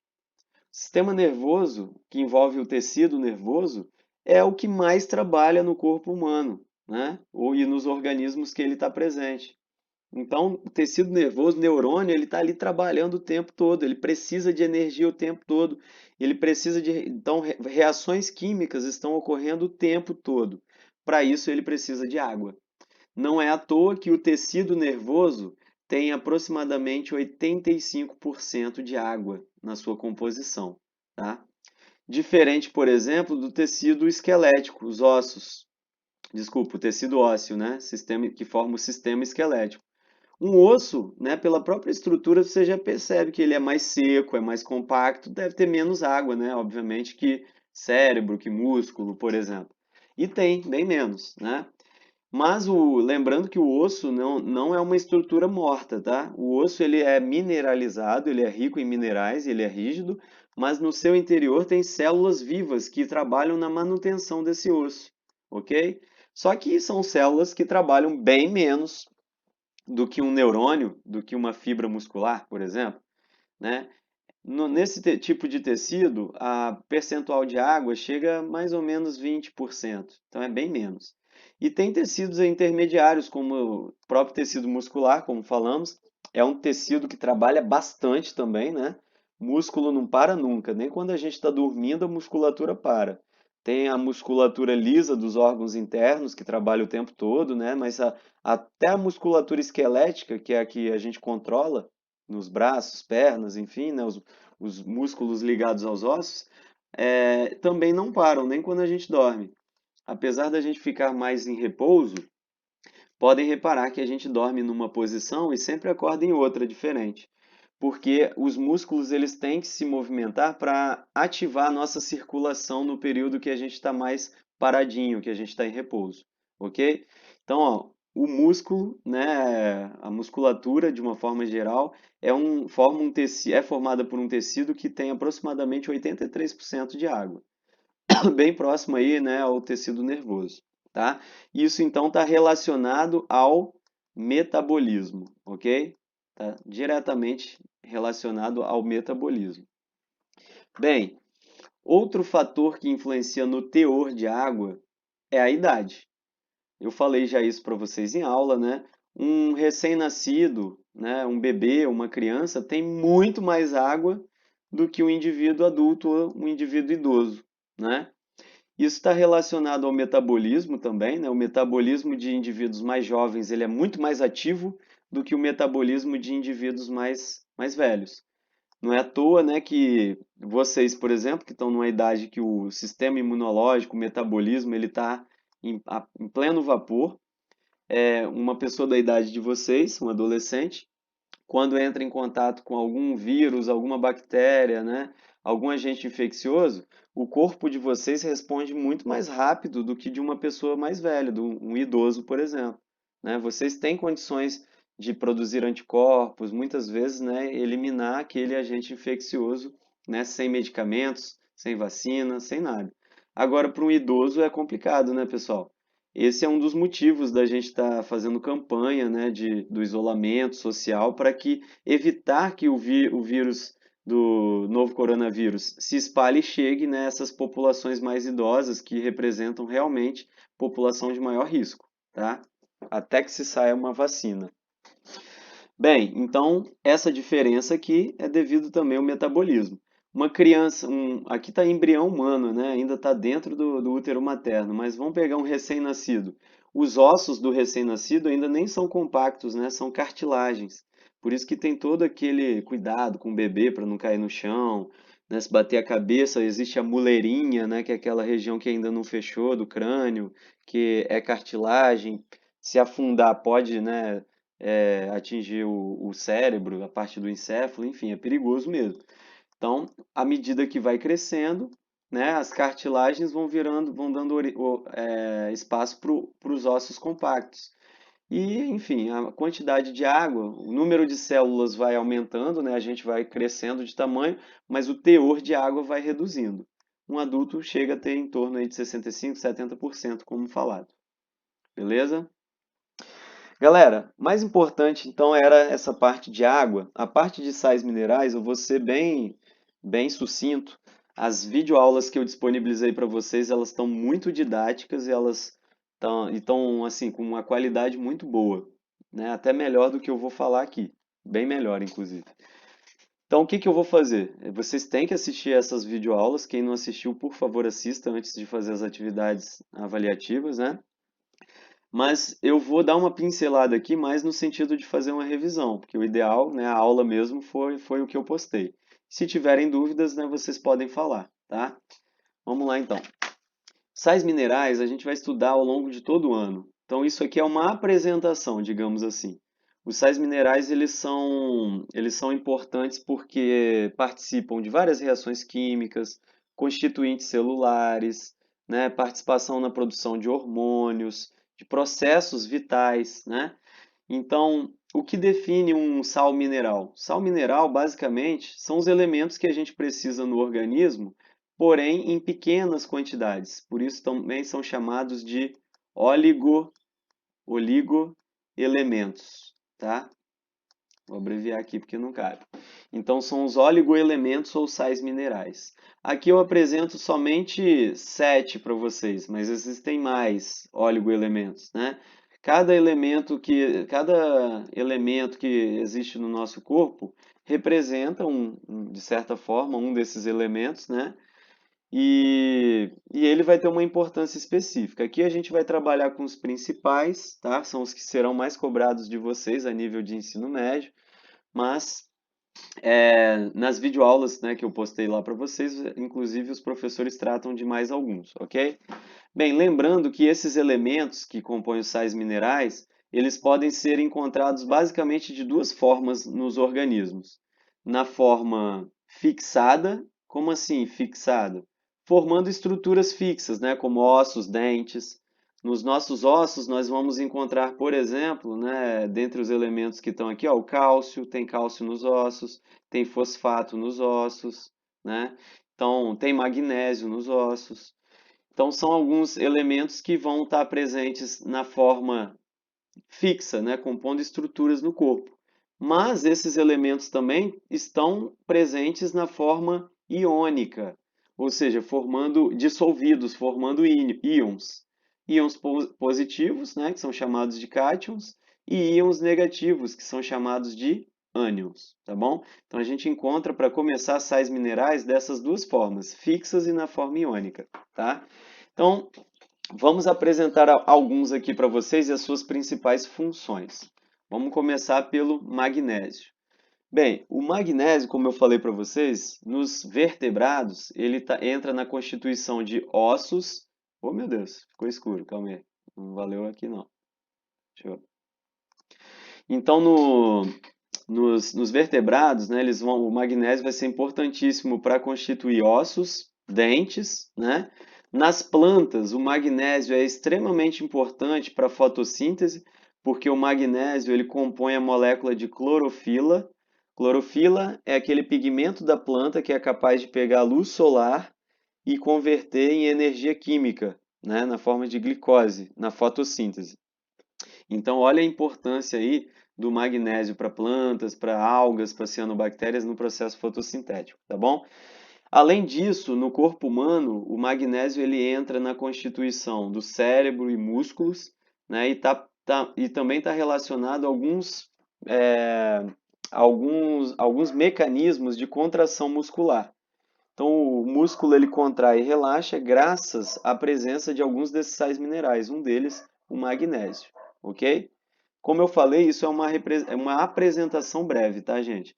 O sistema nervoso, que envolve o tecido nervoso, é o que mais trabalha no corpo humano, né? E nos organismos que ele está presente. Então, o tecido nervoso, neurônio, ele está ali trabalhando o tempo todo, ele precisa de energia o tempo todo, ele precisa de. Então, reações químicas estão ocorrendo o tempo todo. Para isso, ele precisa de água. Não é à toa que o tecido nervoso tem aproximadamente 85% de água na sua composição, tá? Diferente, por exemplo, do tecido esquelético, os ossos. Desculpa, o tecido ósseo, né? Sistema que forma o sistema esquelético. Um osso, né, pela própria estrutura, você já percebe que ele é mais seco, é mais compacto, deve ter menos água, né? Obviamente que cérebro, que músculo, por exemplo. E tem, bem menos, né? Mas lembrando que o osso não é uma estrutura morta, tá? O osso ele é mineralizado, ele é rico em minerais, ele é rígido, mas no seu interior tem células vivas que trabalham na manutenção desse osso, ok? Só que são células que trabalham bem menos do que um neurônio, do que uma fibra muscular, por exemplo, né? Nesse tipo de tecido, a percentual de água chega a mais ou menos 20%, então é bem menos. E tem tecidos intermediários, como o próprio tecido muscular, como falamos, é um tecido que trabalha bastante também, né? Músculo não para nunca, nem quando a gente está dormindo a musculatura para. Tem a musculatura lisa dos órgãos internos, que trabalha o tempo todo, né? Mas até a musculatura esquelética, que é a que a gente controla, nos braços, pernas, enfim, né? Os músculos ligados aos ossos, também não param, nem quando a gente dorme. Apesar da gente ficar mais em repouso, podem reparar que a gente dorme numa posição e sempre acorda em outra diferente. Porque os músculos eles têm que se movimentar para ativar a nossa circulação no período que a gente está mais paradinho, que a gente está em repouso, ok? Então, ó, o músculo, né, a musculatura de uma forma geral é formada por um tecido que tem aproximadamente 83% de água, bem próximo aí, né, ao tecido nervoso, tá? Isso então está relacionado ao metabolismo, ok? Tá diretamente relacionado ao metabolismo. Bem, outro fator que influencia no teor de água é a idade. Eu falei já isso para vocês em aula, né? Um recém-nascido, né, um bebê, uma criança, tem muito mais água do que um indivíduo adulto ou um indivíduo idoso, né? Isso está relacionado ao metabolismo também, né? O metabolismo de indivíduos mais jovens ele é muito mais ativo do que o metabolismo de indivíduos mais velhos. Não é à toa, né, que vocês, por exemplo, que estão numa idade que o sistema imunológico, o metabolismo, ele está em pleno vapor. Uma pessoa da idade de vocês, um adolescente, quando entra em contato com algum vírus, alguma bactéria, né, algum agente infeccioso, o corpo de vocês responde muito mais rápido do que de uma pessoa mais velha, de um idoso, por exemplo, né? Vocês têm condições de produzir anticorpos, muitas vezes, né, eliminar aquele agente infeccioso, né, sem medicamentos, sem vacina, sem nada. Agora, para um idoso é complicado, né, pessoal? Esse é um dos motivos da gente estar fazendo campanha, né, do isolamento social para que evitar que o vírus do novo coronavírus se espalhe e chegue nessas populações mais idosas que representam realmente população de maior risco, tá? Até que se saia uma vacina. Bem, então essa diferença aqui é devido também ao metabolismo. Uma criança, aqui está embrião humano, né? Ainda está dentro do útero materno, mas vamos pegar um recém-nascido. Os ossos do recém-nascido ainda nem são compactos, né? São cartilagens. Por isso que tem todo aquele cuidado com o bebê para não cair no chão, né? Se bater a cabeça, existe a muleirinha, né? Que é aquela região que ainda não fechou do crânio, que é cartilagem. Se afundar pode, né? Atingir o cérebro, a parte do encéfalo, enfim, é perigoso mesmo. Então, à medida que vai crescendo, né, as cartilagens vão virando, vão dando espaço para os ossos compactos. E, enfim, a quantidade de água, o número de células vai aumentando, né, a gente vai crescendo de tamanho, mas o teor de água vai reduzindo. Um adulto chega a ter em torno aí de 65, 70%, como falado. Beleza? Galera, mais importante então era essa parte de água. A parte de sais minerais, eu vou ser bem sucinto. As videoaulas que eu disponibilizei para vocês, elas estão muito didáticas e elas estão assim com uma qualidade muito boa, né? Até melhor do que eu vou falar aqui, bem melhor inclusive. Então, o que que eu vou fazer? Vocês têm que assistir essas videoaulas. Quem não assistiu, por favor, assista antes de fazer as atividades avaliativas, né? Mas eu vou dar uma pincelada aqui mais no sentido de fazer uma revisão, porque o ideal, né, a aula mesmo foi o que eu postei. Se tiverem dúvidas, né, vocês podem falar, tá? Vamos lá então. Sais minerais a gente vai estudar ao longo de todo o ano. Então isso aqui é uma apresentação, digamos assim. Os sais minerais eles são importantes porque participam de várias reações químicas, constituintes celulares, né, participação na produção de hormônios, de processos vitais, né? Então, o que define um sal mineral? Sal mineral, basicamente, são os elementos que a gente precisa no organismo, porém em pequenas quantidades. Por isso também são chamados de oligoelementos, tá? Vou abreviar aqui porque não cabe. Então, são os oligoelementos ou sais minerais. Aqui eu apresento somente 7 para vocês, mas existem mais oligoelementos, né? Cada elemento que existe no nosso corpo representa, de certa forma, um desses elementos, né? E ele vai ter uma importância específica. Aqui a gente vai trabalhar com os principais, tá? São os que serão mais cobrados de vocês a nível de ensino médio, mas nas videoaulas, né, que eu postei lá para vocês, inclusive os professores tratam de mais alguns, ok? Bem, lembrando que esses elementos que compõem os sais minerais, eles podem ser encontrados basicamente de duas formas nos organismos. Na forma fixada, como assim fixada? Formando estruturas fixas, né, como ossos, dentes. Nos nossos ossos, nós vamos encontrar, por exemplo, né, dentre os elementos que estão aqui, ó, o cálcio, tem cálcio nos ossos, tem fosfato nos ossos, né? Então, tem magnésio nos ossos. Então, são alguns elementos que vão estar presentes na forma fixa, né, compondo estruturas no corpo. Mas esses elementos também estão presentes na forma iônica, ou seja, formando dissolvidos, formando íons. Íons positivos, né, que são chamados de cátions, e íons negativos, que são chamados de ânions, tá bom? Então a gente encontra, para começar, sais minerais dessas duas formas, fixas e na forma iônica, tá? Então, vamos apresentar alguns aqui para vocês e as suas principais funções. Vamos começar pelo magnésio. Bem, o magnésio, como eu falei para vocês, nos vertebrados, ele entra na constituição de ossos. Oh, meu Deus, ficou escuro, calma aí. Não valeu aqui não. Deixa eu... Então, nos vertebrados, né, o magnésio vai ser importantíssimo para constituir ossos, dentes, né? Nas plantas, o magnésio é extremamente importante para a fotossíntese, porque o magnésio ele compõe a molécula de clorofila. Clorofila é aquele pigmento da planta que é capaz de pegar a luz solar e converter em energia química, né, na forma de glicose, na fotossíntese. Então, olha a importância aí do magnésio para plantas, para algas, para cianobactérias no processo fotossintético, tá bom? Além disso, no corpo humano, o magnésio ele entra na constituição do cérebro e músculos, né? E também está relacionado a alguns mecanismos de contração muscular. Então, o músculo ele contrai e relaxa graças à presença de alguns desses sais minerais, um deles, o magnésio, ok? Como eu falei, isso é uma apresentação breve, tá, gente?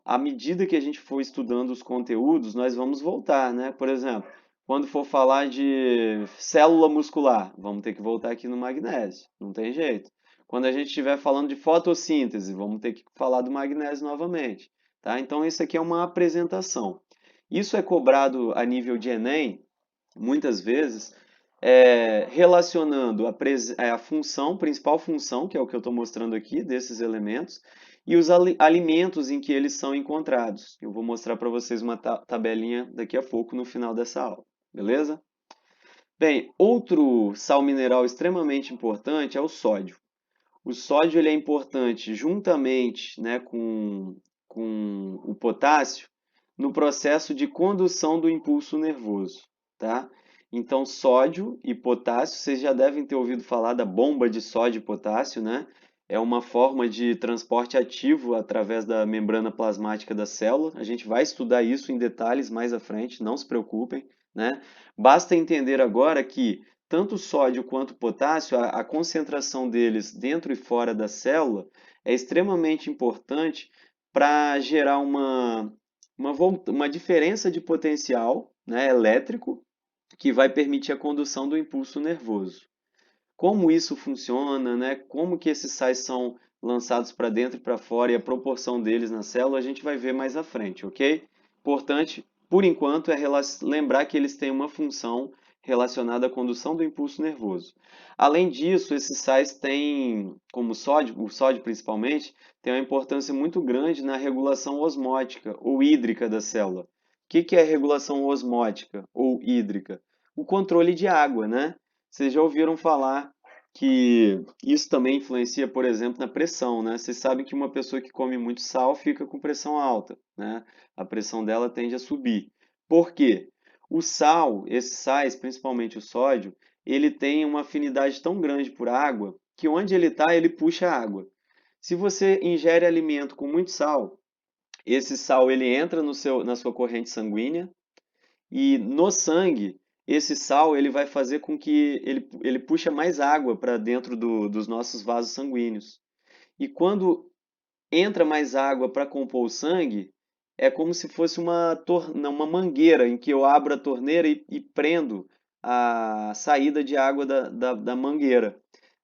À medida que a gente for estudando os conteúdos, nós vamos voltar, né? Por exemplo, quando for falar de célula muscular, vamos ter que voltar aqui no magnésio, não tem jeito. Quando a gente estiver falando de fotossíntese, vamos ter que falar do magnésio novamente, tá? Então, isso aqui é uma apresentação. Isso é cobrado a nível de Enem, muitas vezes, relacionando a função, principal função, que é o que eu estou mostrando aqui, desses elementos, e os alimentos em que eles são encontrados. Eu vou mostrar para vocês uma tabelinha daqui a pouco no final dessa aula, beleza? Bem, outro sal mineral extremamente importante é o sódio. O sódio ele é importante juntamente, né, com o potássio no processo de condução do impulso nervoso, tá? Então, sódio e potássio, vocês já devem ter ouvido falar da bomba de sódio e potássio, né? É uma forma de transporte ativo através da membrana plasmática da célula. A gente vai estudar isso em detalhes mais à frente, não se preocupem, né? Basta entender agora que tanto o sódio quanto o potássio, a concentração deles dentro e fora da célula é extremamente importante para gerar uma diferença de potencial, né, elétrico que vai permitir a condução do impulso nervoso. Como isso funciona, né? Como que esses sais são lançados para dentro e para fora e a proporção deles na célula, a gente vai ver mais à frente, ok? Importante, por enquanto, é lembrar que eles têm uma função relacionada à condução do impulso nervoso. Além disso, esses sais têm, como o sódio principalmente, tem uma importância muito grande na regulação osmótica ou hídrica da célula. O que é regulação osmótica ou hídrica? O controle de água, né? Vocês já ouviram falar que isso também influencia, por exemplo, na pressão, né? Vocês sabem que uma pessoa que come muito sal fica com pressão alta, né? A pressão dela tende a subir. Por quê? O sal, esses sais, principalmente o sódio, ele tem uma afinidade tão grande por água que onde ele está, ele puxa água. Se você ingere alimento com muito sal, esse sal ele entra na sua corrente sanguínea, e no sangue, esse sal ele vai fazer com que ele puxe mais água para dentro dos nossos vasos sanguíneos. E quando entra mais água para compor o sangue, é como se fosse uma mangueira em que eu abro a torneira e prendo a saída de água da mangueira.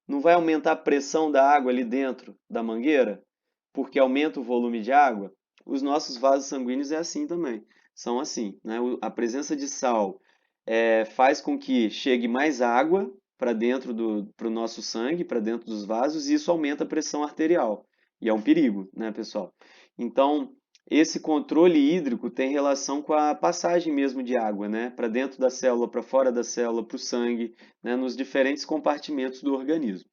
Não vai aumentar a pressão da água ali dentro da mangueira, porque aumenta o volume de água? Os nossos vasos sanguíneos é assim também. São assim, né? A presença de sal faz com que chegue mais água para dentro para o nosso sangue, para dentro dos vasos, e isso aumenta a pressão arterial. E é um perigo, né, pessoal? Então, esse controle hídrico tem relação com a passagem mesmo de água, né? Para dentro da célula, para fora da célula, para o sangue, né? Nos diferentes compartimentos do organismo.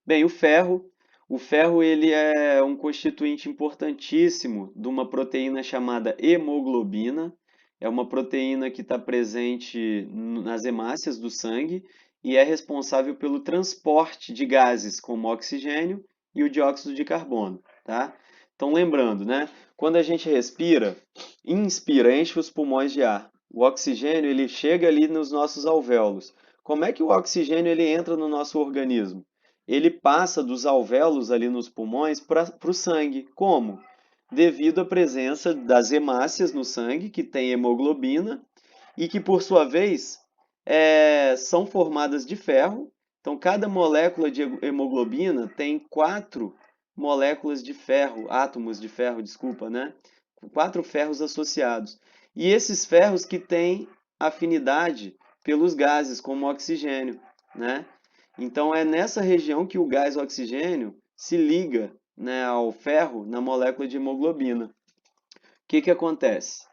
Bem, o ferro ele é um constituinte importantíssimo de uma proteína chamada hemoglobina. É uma proteína que está presente nas hemácias do sangue e é responsável pelo transporte de gases como o oxigênio e o dióxido de carbono, tá? Então, lembrando, né? Quando a gente respira, inspira, enche os pulmões de ar. O oxigênio ele chega ali nos nossos alvéolos. Como é que o oxigênio ele entra no nosso organismo? Ele passa dos alvéolos ali nos pulmões para o sangue. Como? Devido à presença das hemácias no sangue, que tem hemoglobina, e que, por sua vez, são formadas de ferro. Então, cada molécula de hemoglobina tem 4 moléculas de ferro, átomos de ferro, desculpa, né? 4 ferros associados. E esses ferros que têm afinidade pelos gases, como o oxigênio, né? Então, é nessa região que o gás oxigênio se liga, né, ao ferro na molécula de hemoglobina. O que acontece?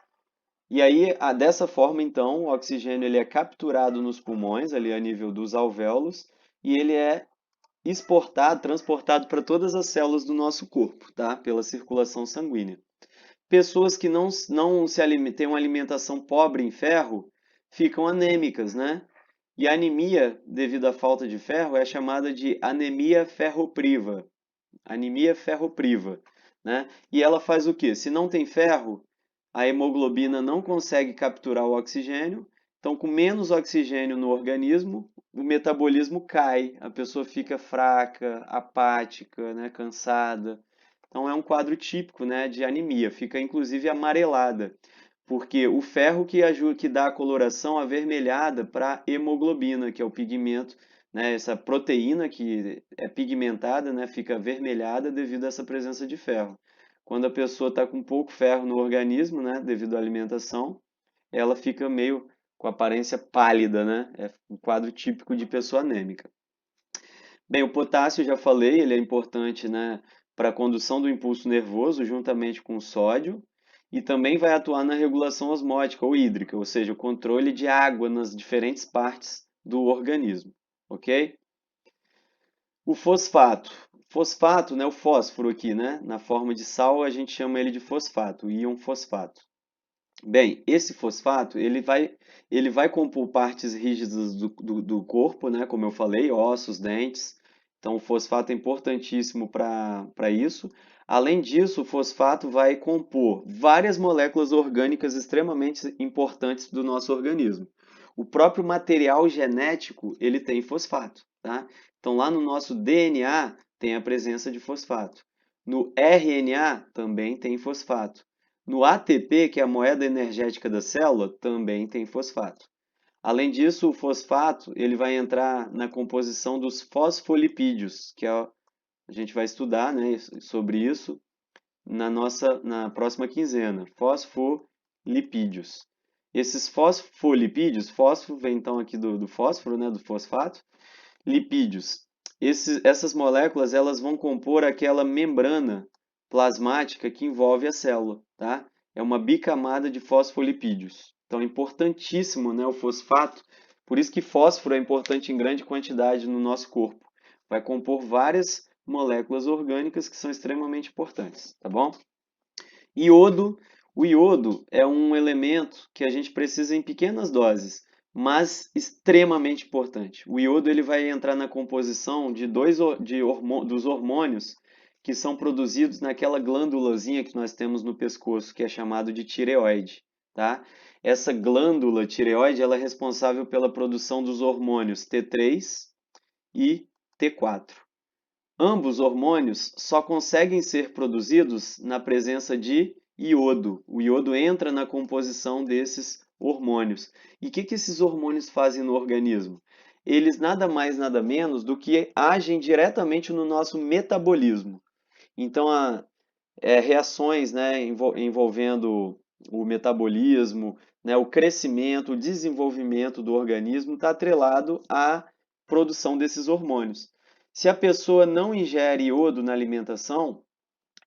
E aí, dessa forma, então, o oxigênio ele é capturado nos pulmões, ali a nível dos alvéolos, e ele é exportado, transportado para todas as células do nosso corpo, tá? Pela circulação sanguínea. Pessoas que não têm uma alimentação pobre em ferro ficam anêmicas, né? E a anemia, devido à falta de ferro, é chamada de anemia ferropriva. Anemia ferropriva, né? E ela faz o quê? Se não tem ferro, a hemoglobina não consegue capturar o oxigênio, então com menos oxigênio no organismo, o metabolismo cai, a pessoa fica fraca, apática, né, cansada. Então é um quadro típico, né, de anemia, fica inclusive amarelada, porque o ferro que ajuda, que dá a coloração avermelhada para a hemoglobina, que é o pigmento, né, essa proteína que é pigmentada, né, fica avermelhada devido a essa presença de ferro. Quando a pessoa está com pouco ferro no organismo, né, devido à alimentação, ela fica meio com aparência pálida, né? É um quadro típico de pessoa anêmica. Bem, o potássio, já falei, ele é importante, né, para a condução do impulso nervoso, juntamente com o sódio, e também vai atuar na regulação osmótica ou hídrica, ou seja, o controle de água nas diferentes partes do organismo, ok? O fosfato. Fosfato, né, o fósforo aqui, né, na forma de sal, a gente chama ele de fosfato, íon fosfato. Bem, esse fosfato ele vai compor partes rígidas do corpo, né? Como eu falei, ossos, dentes. Então, o fosfato é importantíssimo para isso. Além disso, o fosfato vai compor várias moléculas orgânicas extremamente importantes do nosso organismo. O próprio material genético ele tem fosfato, tá? Então, lá no nosso DNA tem a presença de fosfato. No RNA também tem fosfato. No ATP, que é a moeda energética da célula, também tem fosfato. Além disso, o fosfato ele vai entrar na composição dos fosfolipídios, a gente vai estudar, né, sobre isso na próxima quinzena. Fosfolipídios. Esses fosfolipídios, fósforo vem então aqui do fósforo, né, do fosfato, lipídios. Essas moléculas elas vão compor aquela membrana plasmática que envolve a célula, tá? É uma bicamada de fosfolipídios. Então é importantíssimo, né, o fosfato. Por isso que fósforo é importante em grande quantidade no nosso corpo. Vai compor várias moléculas orgânicas que são extremamente importantes, tá bom? Iodo, o iodo é um elemento que a gente precisa em pequenas doses, mas extremamente importante. O iodo ele vai entrar na composição dos hormônios que são produzidos naquela glândulazinha que nós temos no pescoço, que é chamado de tireoide, tá? Essa glândula tireoide ela é responsável pela produção dos hormônios T3 e T4. Ambos hormônios só conseguem ser produzidos na presença de iodo. O iodo entra na composição desses hormônios. E o que esses hormônios fazem no organismo? Eles nada mais, nada menos do que agem diretamente no nosso metabolismo. Então, reações, né, envolvendo o metabolismo, né, o crescimento, o desenvolvimento do organismo está atrelado à produção desses hormônios. Se a pessoa não ingere iodo na alimentação,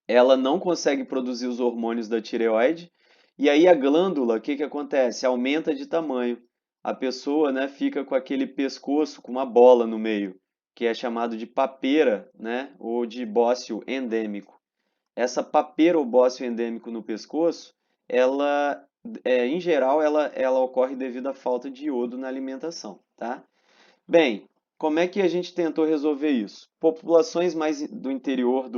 ela não consegue produzir os hormônios da tireoide, e aí a glândula, o que que acontece? Aumenta de tamanho. A pessoa, né, fica com aquele pescoço com uma bola no meio, que é chamado de papeira, né, ou de bócio endêmico. Essa papeira ou bócio endêmico no pescoço, ela, em geral, ela ocorre devido à falta de iodo na alimentação, tá? Bem, como é que a gente tentou resolver isso? Populações mais do interior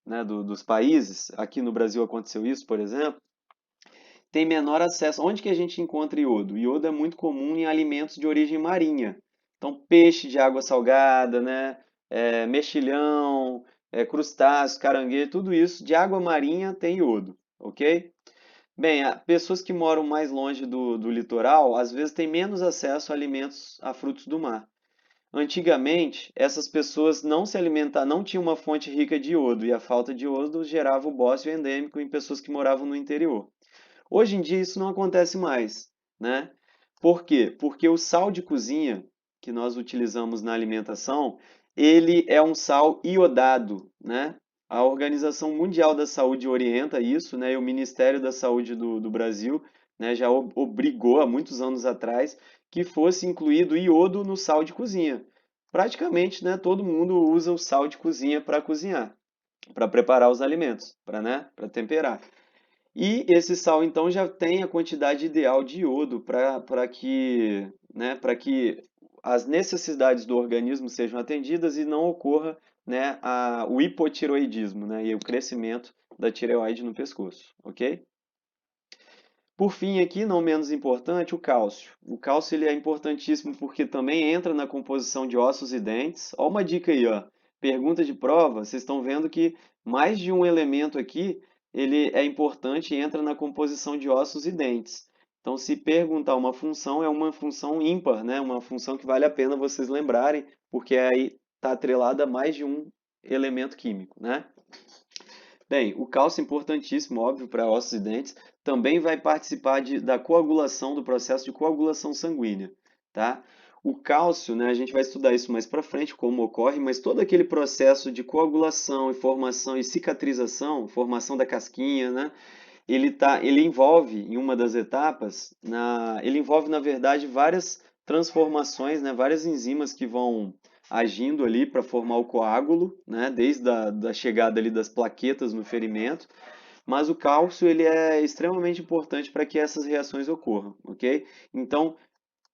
né, dos países, aqui no Brasil aconteceu isso, por exemplo, tem menor acesso. Onde que a gente encontra iodo? Iodo é muito comum em alimentos de origem marinha. Então, peixe de água salgada, né? Mexilhão, crustáceo, caranguejo, tudo isso de água marinha tem iodo, ok? Bem, pessoas que moram mais longe do litoral, às vezes têm menos acesso a alimentos, a frutos do mar. Antigamente, essas pessoas não se alimentavam, não tinham uma fonte rica de iodo, e a falta de iodo gerava o bócio endêmico em pessoas que moravam no interior. Hoje em dia isso não acontece mais, né? Por quê? Porque o sal de cozinha que nós utilizamos na alimentação, ele é um sal iodado, né? A Organização Mundial da Saúde orienta isso, né? E o Ministério da Saúde do Brasil, né, já obrigou há muitos anos atrás que fosse incluído iodo no sal de cozinha. Praticamente, né, todo mundo usa o sal de cozinha para cozinhar, para preparar os alimentos, para temperar. E esse sal, então, já tem a quantidade ideal de iodo para que as necessidades do organismo sejam atendidas e não ocorra, né, o hipotiroidismo, né, e o crescimento da tireoide no pescoço, ok? Por fim, aqui, não menos importante, o cálcio. O cálcio ele é importantíssimo porque também entra na composição de ossos e dentes. Olha uma dica aí, ó. Pergunta de prova, vocês estão vendo que mais de um elemento aqui, ele é importante e entra na composição de ossos e dentes. Então, se perguntar uma função, é uma função ímpar, né? Uma função que vale a pena vocês lembrarem, porque aí está atrelada a mais de um elemento químico, né? Bem, o cálcio é importantíssimo, óbvio, para ossos e dentes, também vai participar da coagulação, do processo de coagulação sanguínea, tá? O cálcio, né, a gente vai estudar isso mais para frente, como ocorre, mas todo aquele processo de coagulação e formação e cicatrização, formação da casquinha, né, ele envolve, em uma das etapas, ele envolve, na verdade, várias transformações, né, várias enzimas que vão agindo ali para formar o coágulo, né, desde da chegada ali das plaquetas no ferimento, mas o cálcio ele é extremamente importante para que essas reações ocorram, ok? Então,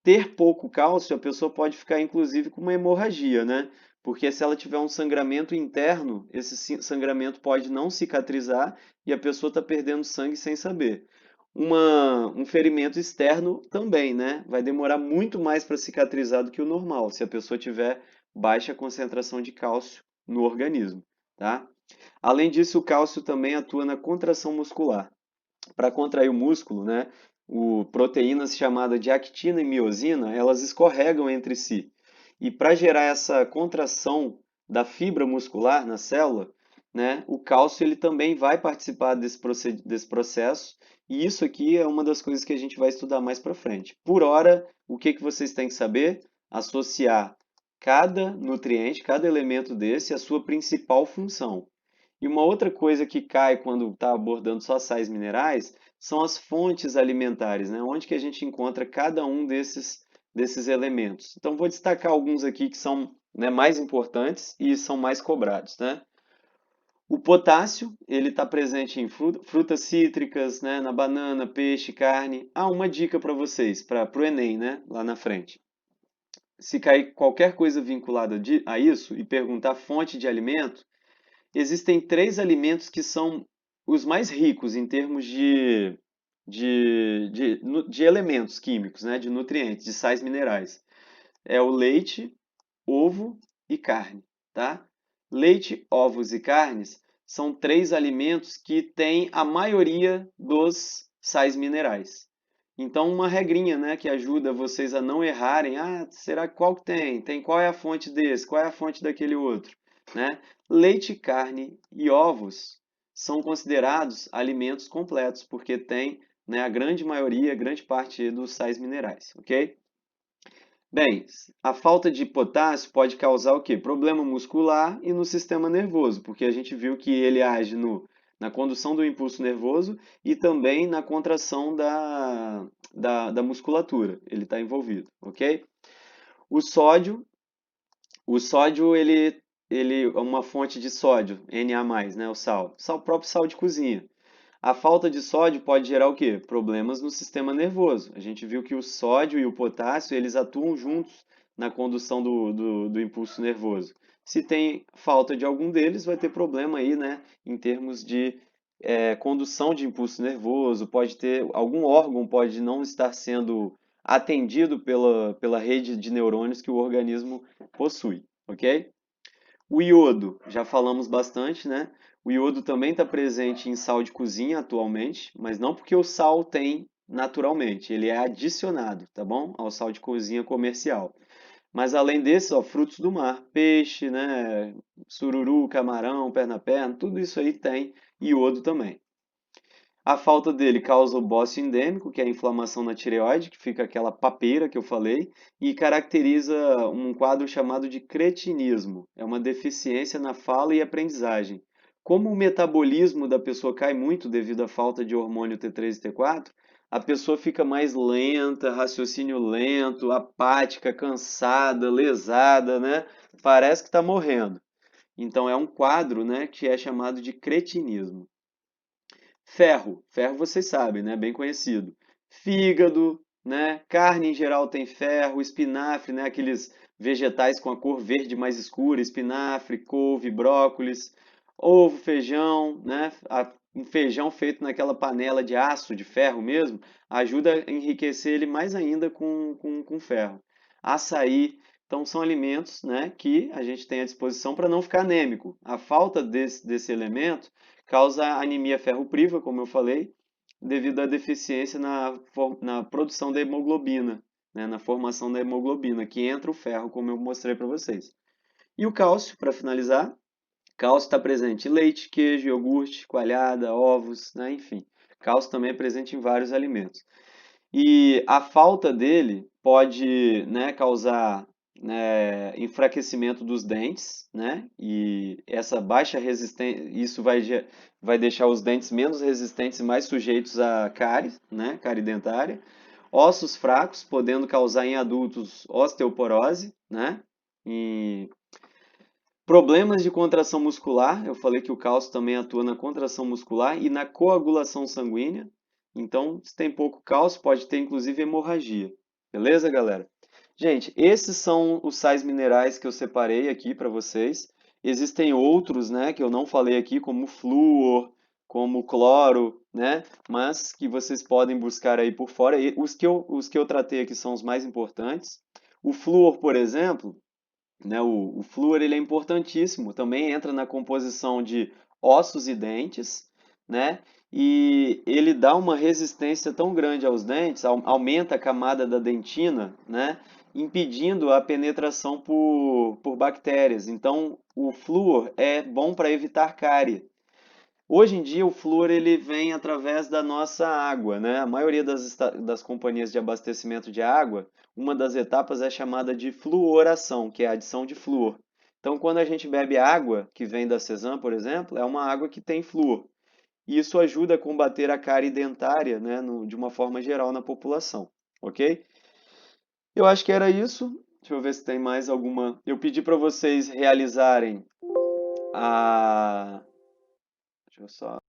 ter pouco cálcio, a pessoa pode ficar inclusive com uma hemorragia, né? Porque se ela tiver um sangramento interno, esse sangramento pode não cicatrizar e a pessoa está perdendo sangue sem saber. Um ferimento externo também, né? Vai demorar muito mais para cicatrizar do que o normal, se a pessoa tiver baixa concentração de cálcio no organismo, tá? Além disso, o cálcio também atua na contração muscular. Para contrair o músculo, né, proteínas chamadas de actina e miosina, elas escorregam entre si. E para gerar essa contração da fibra muscular na célula, né, o cálcio ele também vai participar desse processo. E isso aqui é uma das coisas que a gente vai estudar mais para frente. Por hora, o que que vocês têm que saber? Associar cada nutriente, cada elemento desse à sua principal função. E uma outra coisa que cai quando está abordando só sais minerais são as fontes alimentares, né? Onde que a gente encontra cada um desses elementos. Então, vou destacar alguns aqui que são, né, mais importantes e são mais cobrados, né? O potássio, ele está presente em frutas cítricas, né, na banana, peixe, carne. Ah, uma dica para vocês, para o Enem, né, lá na frente. Se cair qualquer coisa vinculada a isso e perguntar fonte de alimento, existem três alimentos que são os mais ricos em termos de elementos químicos, né? De nutrientes, de sais minerais. É o leite, ovo e carne, tá? Leite, ovos e carnes são três alimentos que têm a maioria dos sais minerais. Então, uma regrinha, né, que ajuda vocês a não errarem. Ah, será qual que tem? Tem qual é a fonte desse? Qual é a fonte daquele outro? Né? Leite, carne e ovos são considerados alimentos completos, porque tem, né, a grande maioria, grande parte dos sais minerais, ok? Bem, a falta de potássio pode causar o quê? Problema muscular e no sistema nervoso, porque a gente viu que ele age na condução do impulso nervoso e também na contração da musculatura. Ele está envolvido, ok? O sódio, ele é uma fonte de sódio, Na+, né, o sal. O próprio sal de cozinha. A falta de sódio pode gerar o quê? Problemas no sistema nervoso. A gente viu que o sódio e o potássio, eles atuam juntos na condução do impulso nervoso. Se tem falta de algum deles, vai ter problema aí, né, em termos de condução de impulso nervoso, pode ter, algum órgão pode não estar sendo atendido pela rede de neurônios que o organismo possui, ok? O iodo, já falamos bastante, né? O iodo também está presente em sal de cozinha atualmente, mas não porque o sal tem naturalmente, ele é adicionado, tá bom? Ao sal de cozinha comercial. Mas além desses, ó, frutos do mar, peixe, né? Sururu, camarão, perna-perna, tudo isso aí tem iodo também. A falta dele causa o bócio endêmico, que é a inflamação na tireoide, que fica aquela papeira que eu falei, e caracteriza um quadro chamado de cretinismo. É uma deficiência na fala e aprendizagem. Como o metabolismo da pessoa cai muito devido à falta de hormônio T3 e T4, a pessoa fica mais lenta, raciocínio lento, apática, cansada, lesada, né? Parece que está morrendo. Então é um quadro, né, que é chamado de cretinismo. Ferro, ferro vocês sabem, né? Bem conhecido. Fígado, né? Carne em geral tem ferro, espinafre, né? Aqueles vegetais com a cor verde mais escura, espinafre, couve, brócolis, ovo, feijão, né? Um feijão feito naquela panela de aço, de ferro mesmo, ajuda a enriquecer ele mais ainda com ferro. Açaí, então são alimentos, né, que a gente tem à disposição para não ficar anêmico. A falta desse elemento causa anemia ferropriva, como eu falei, devido à deficiência na produção da hemoglobina, né, na formação da hemoglobina, que entra o ferro, como eu mostrei para vocês. E o cálcio, para finalizar, cálcio está presente em leite, queijo, iogurte, coalhada, ovos, né, enfim. Cálcio também é presente em vários alimentos. E a falta dele pode, né, causar, né, enfraquecimento dos dentes, né? E essa baixa resistência, isso vai deixar os dentes menos resistentes e mais sujeitos a cárie, né? Cárie dentária. Ossos fracos, podendo causar em adultos osteoporose, né? E problemas de contração muscular, eu falei que o cálcio também atua na contração muscular e na coagulação sanguínea. Então, se tem pouco cálcio, pode ter inclusive hemorragia. Beleza, galera? Gente, esses são os sais minerais que eu separei aqui para vocês. Existem outros, né, que eu não falei aqui, como flúor, como cloro, né, mas que vocês podem buscar aí por fora. E os que eu tratei aqui são os mais importantes. O flúor, por exemplo, né? O flúor ele é importantíssimo, também entra na composição de ossos e dentes, né? E ele dá uma resistência tão grande aos dentes, aumenta a camada da dentina, né? Impedindo a penetração por bactérias. Então, o flúor é bom para evitar cárie. Hoje em dia, o flúor ele vem através da nossa água, né? A maioria das companhias de abastecimento de água, uma das etapas é chamada de fluoração, que é a adição de flúor. Então, quando a gente bebe água que vem da Cezan, por exemplo, é uma água que tem flúor. E isso ajuda a combater a cárie dentária, né, de uma forma geral na população, ok? Eu acho que era isso. Deixa eu ver se tem mais alguma. Eu pedi para vocês realizarem a. Deixa eu só